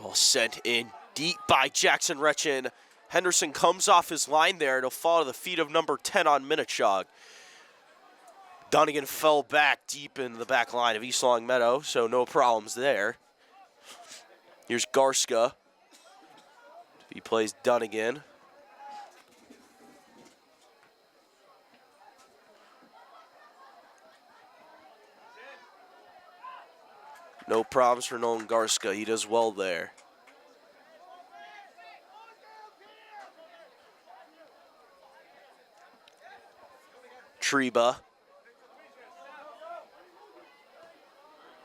Ball sent in deep by Jackson Retchin. Henderson comes off his line there. It'll fall to the feet of number 10 on Minnechaug. Dunnigan fell back deep in the back line of East Long Meadow, so no problems there. Here's Garska. He plays Dunnigan. No problems for Nolan Garska. He does well there. Treba.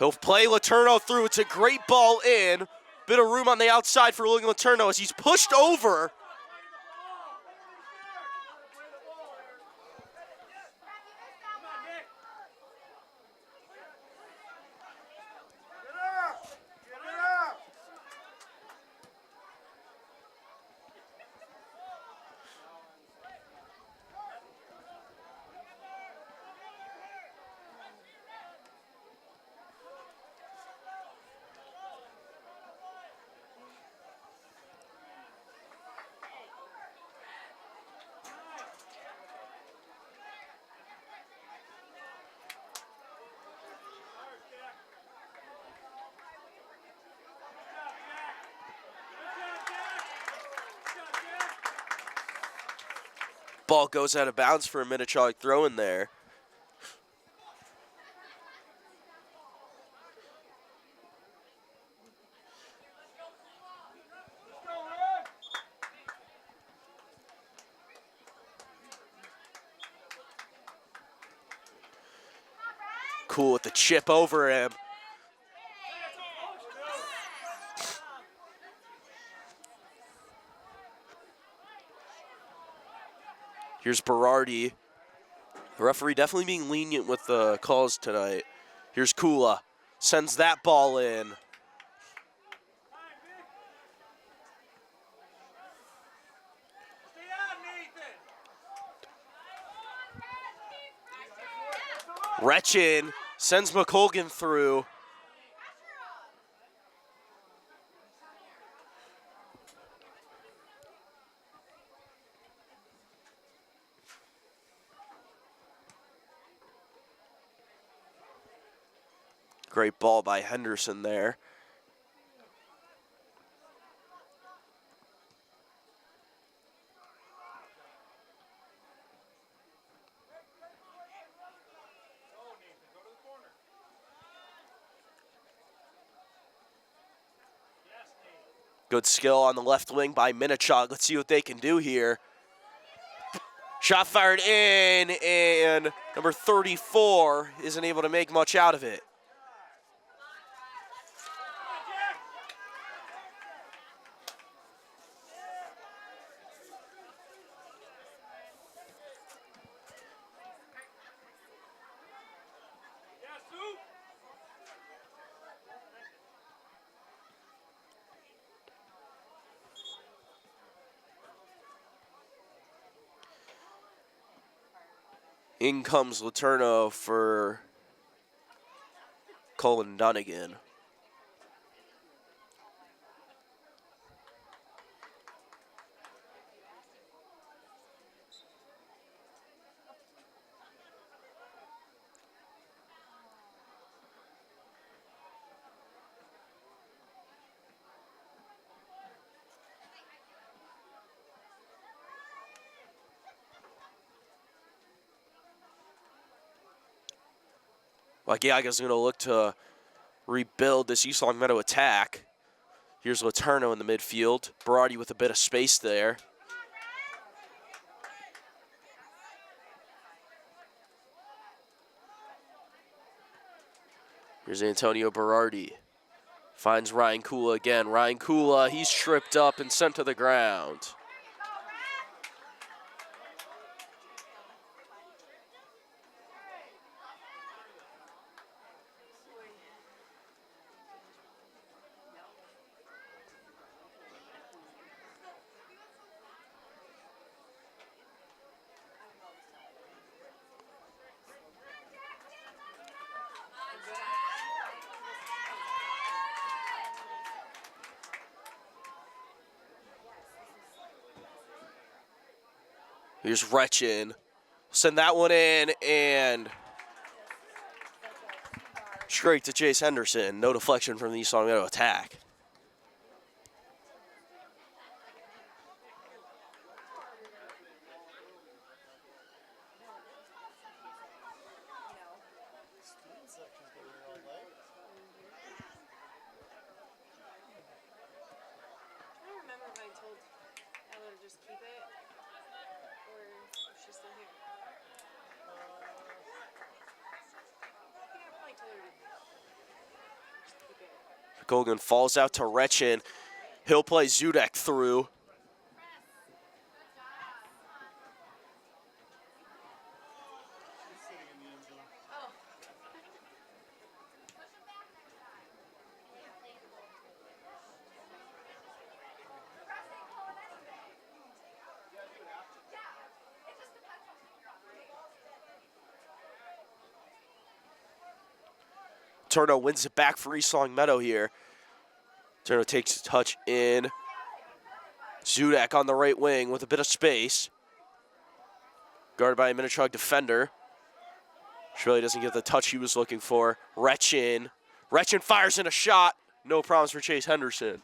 He'll play Letourneau through. It's a great ball in. Bit of room on the outside for William Letourneau as he's pushed over. Ball goes out of bounds for a Minnechaug throw in there. Cool with the chip over him. Here's Berardi. The referee definitely being lenient with the calls tonight. Here's Kula. Sends that ball in. Retchin sends McColgan through. Great ball by Henderson there. Good skill on the left wing by Minnechaug. Let's see what they can do here. Shot fired in, and number 34 isn't able to make much out of it. In comes Letourneau for Colin Dunnigan. Wagiaga's going to look to rebuild this East Long Meadow attack. Here's Letourneau in the midfield. Berardi with a bit of space there. Here's Antonio Berardi. Finds Ryan Kula again. Ryan Kula, he's tripped up and sent to the ground. Here's Retchin. Send that one in, and straight to Chase Henderson. No deflection from the East Long Meadow attack. I don't remember if I told Ella to just keep it, or if she's still here. I think I probably told her to just keep it. Gogan falls out to Retchin. He'll play Zudek through. Turno wins it back for East Long Meadow here. Turno takes a touch in. Zudek on the right wing with a bit of space. Guarded by a Minnechaug defender. Shirley doesn't get the touch he was looking for. Retchin. Retchin fires in a shot. No problems for Chase Henderson.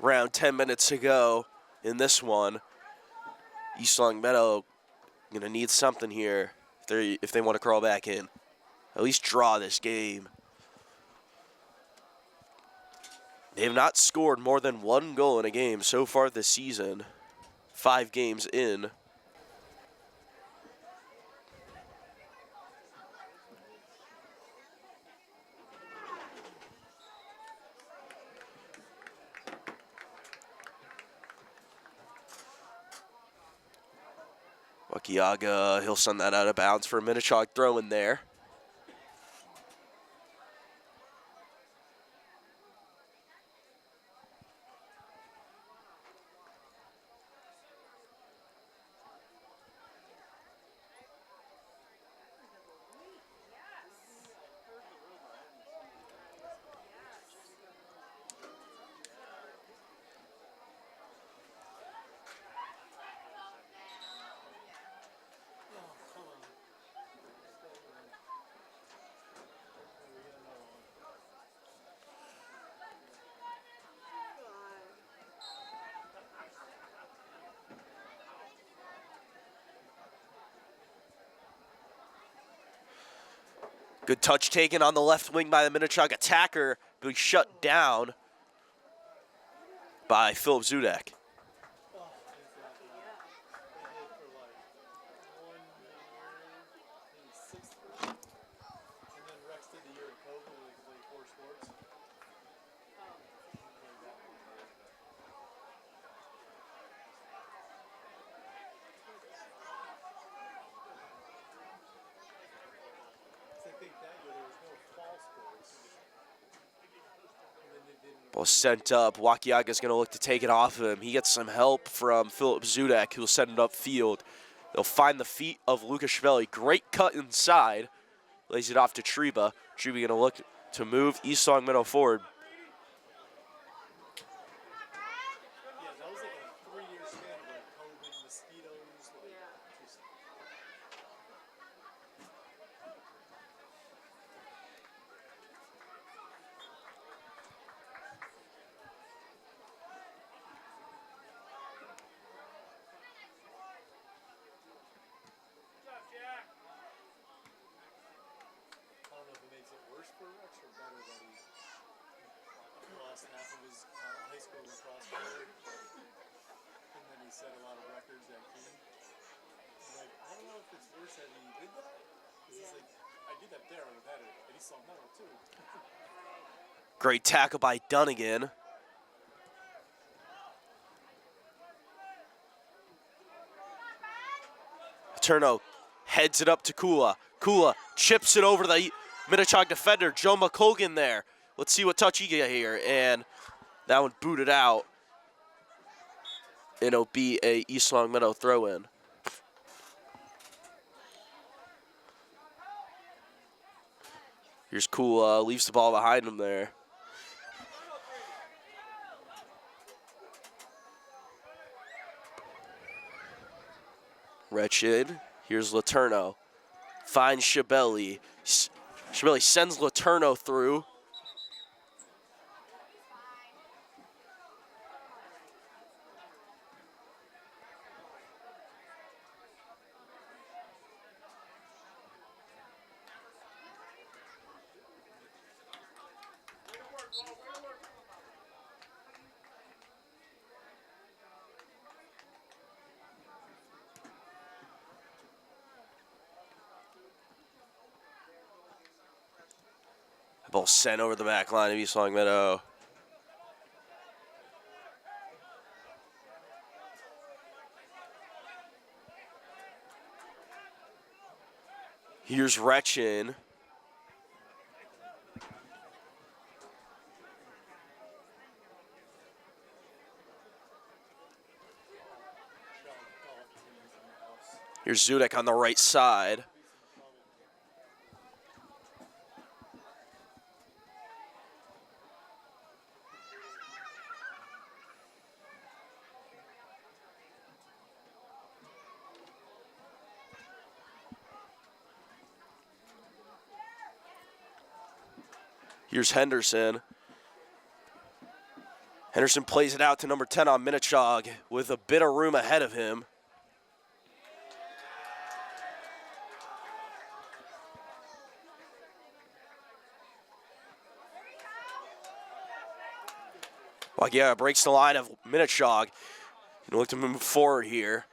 Around 10 minutes to go in this one. East Long Meadow gonna need something here if they want to crawl back in. At least draw this game. They have not scored more than one goal in a game so far this season. 5 games in. Wakiaga, he'll send that out of bounds for a Minnechaug throw in there. Good touch taken on the left wing by the Minnechaug attacker, but he's shut down by Philip Zudek. Oh, exactly. They did for like 1 year, maybe 6 years. And then Rex did the year of COVID where they played 4 sports. I think that year there was no fall sports. And then they did Ball sent up. Wakiaga's going to look to take it off of him. He gets some help from Philip Zudek, who'll send it upfield. They'll find the feet of Lucas Schvelli. Great cut inside. Lays it off to Treba. Treba going to look to move East Long Meadow forward. yeah, that was like a 3-year span of like COVID, mosquitoes, like just I don't know if it makes it worse for Rex or better that he lost half of his high school lacrosse career. And then he set a lot of records at King. Like, I don't know if it's worse that he did that. Because it's like, I did that there, I would have had it. But he saw medal too. Great tackle by Dunnigan. Turno heads it up to Kula. Kula chips it over the Minnechaug defender, Joe McColgan there. Let's see what touch he get here. And that one booted out. And it'll be a East Long Meadow throw-in. Here's Kula, leaves the ball behind him there. Wretched. Here's Laterno. Finds Shabelli. Shabelli sends Laterno through. Ball sent over the back line of East Long Meadow. Here's Retchin. Here's Zudek on the right side. Here's Henderson. Henderson plays it out to number 10 on Minnechaug with a bit of room ahead of him. Wagia breaks the line of Minnechaug. Gonna look to move forward here.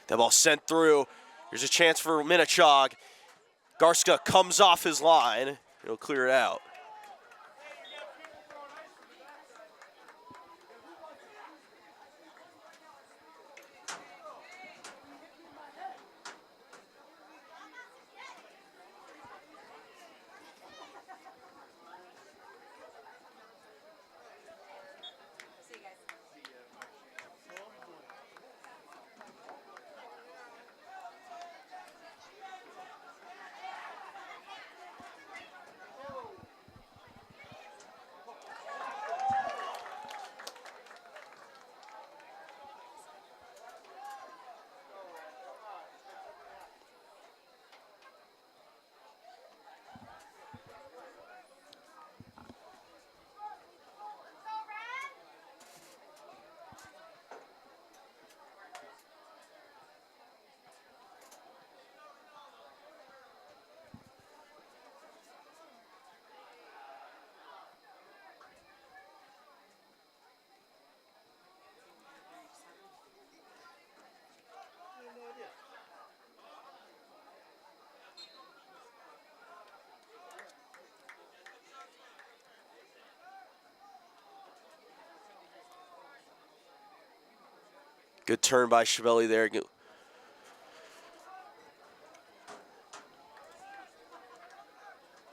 That ball sent through. Here's a chance for Minnechaug. Garska comes off his line. He'll clear it out. Good turn by Chevelli there.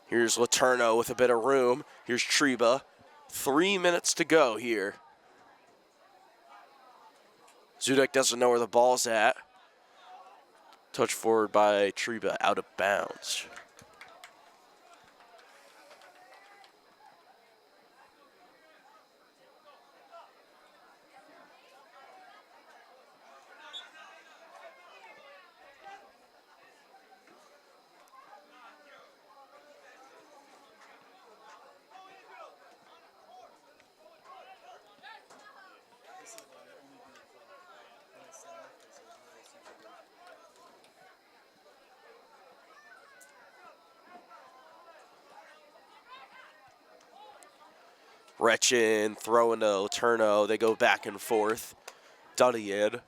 Here's Letourneau with a bit of room. Here's Treba. 3 minutes to go here. Zudek doesn't know where the ball's at. Touch forward by Treba, out of bounds. This is why I only do it when I sign up because there's no supervision. Rechin throwing to Letourneau. They go back and forth. Dunnigan.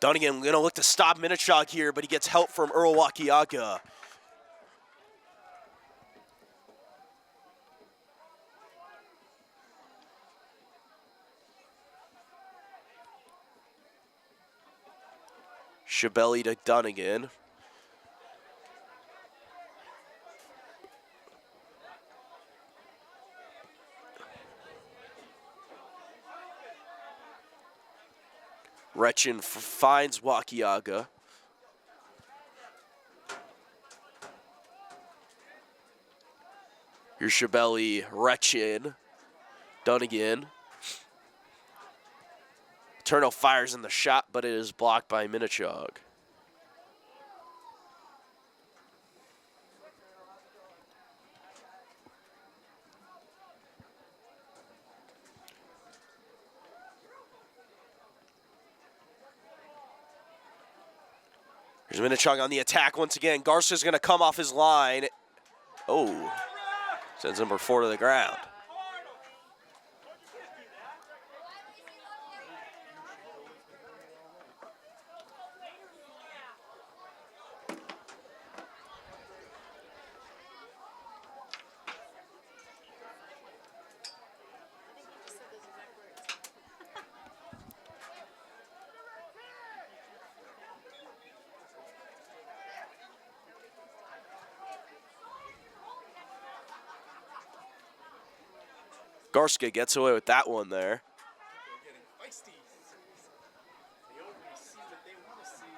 Dunnigan going to look to stop Minnechaug here, but he gets help from Earl Wakiaga. Chevelli to Dunnigan. Rechin finds Wakiaga. Here's Chevelli, Rechin, Dunnigan. Turno fires in the shot, but it is blocked by Minnechaug. Here's Minnechaug on the attack once again. Garcia's going to come off his line. Oh, sends number 4 to the ground. Garska gets away with that one there. They're getting feisty. They already see what they want to see.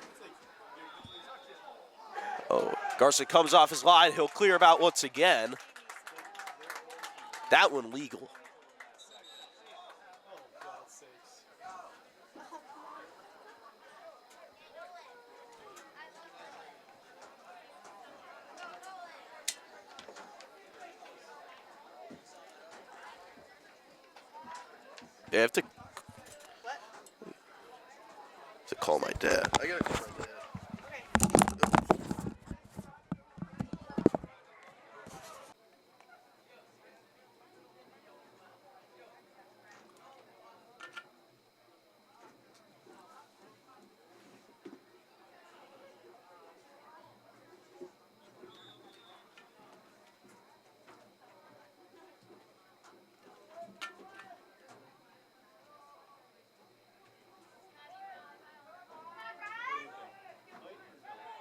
It's like Oh, Garcia comes off his line. He'll clear him out once again. That one legal. oh, God's sakes. They have to call my dad. I gotta call my dad.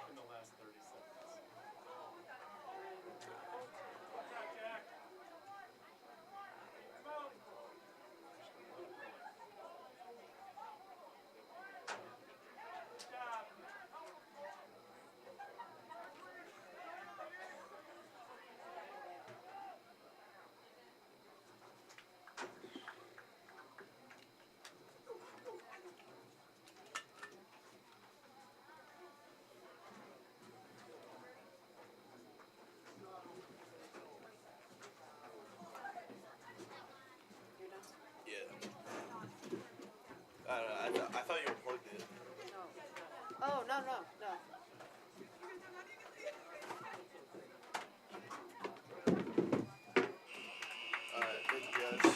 In the last 30 seconds. Yeah. I thought you were plugged in. Oh, no. Alright, thank you guys.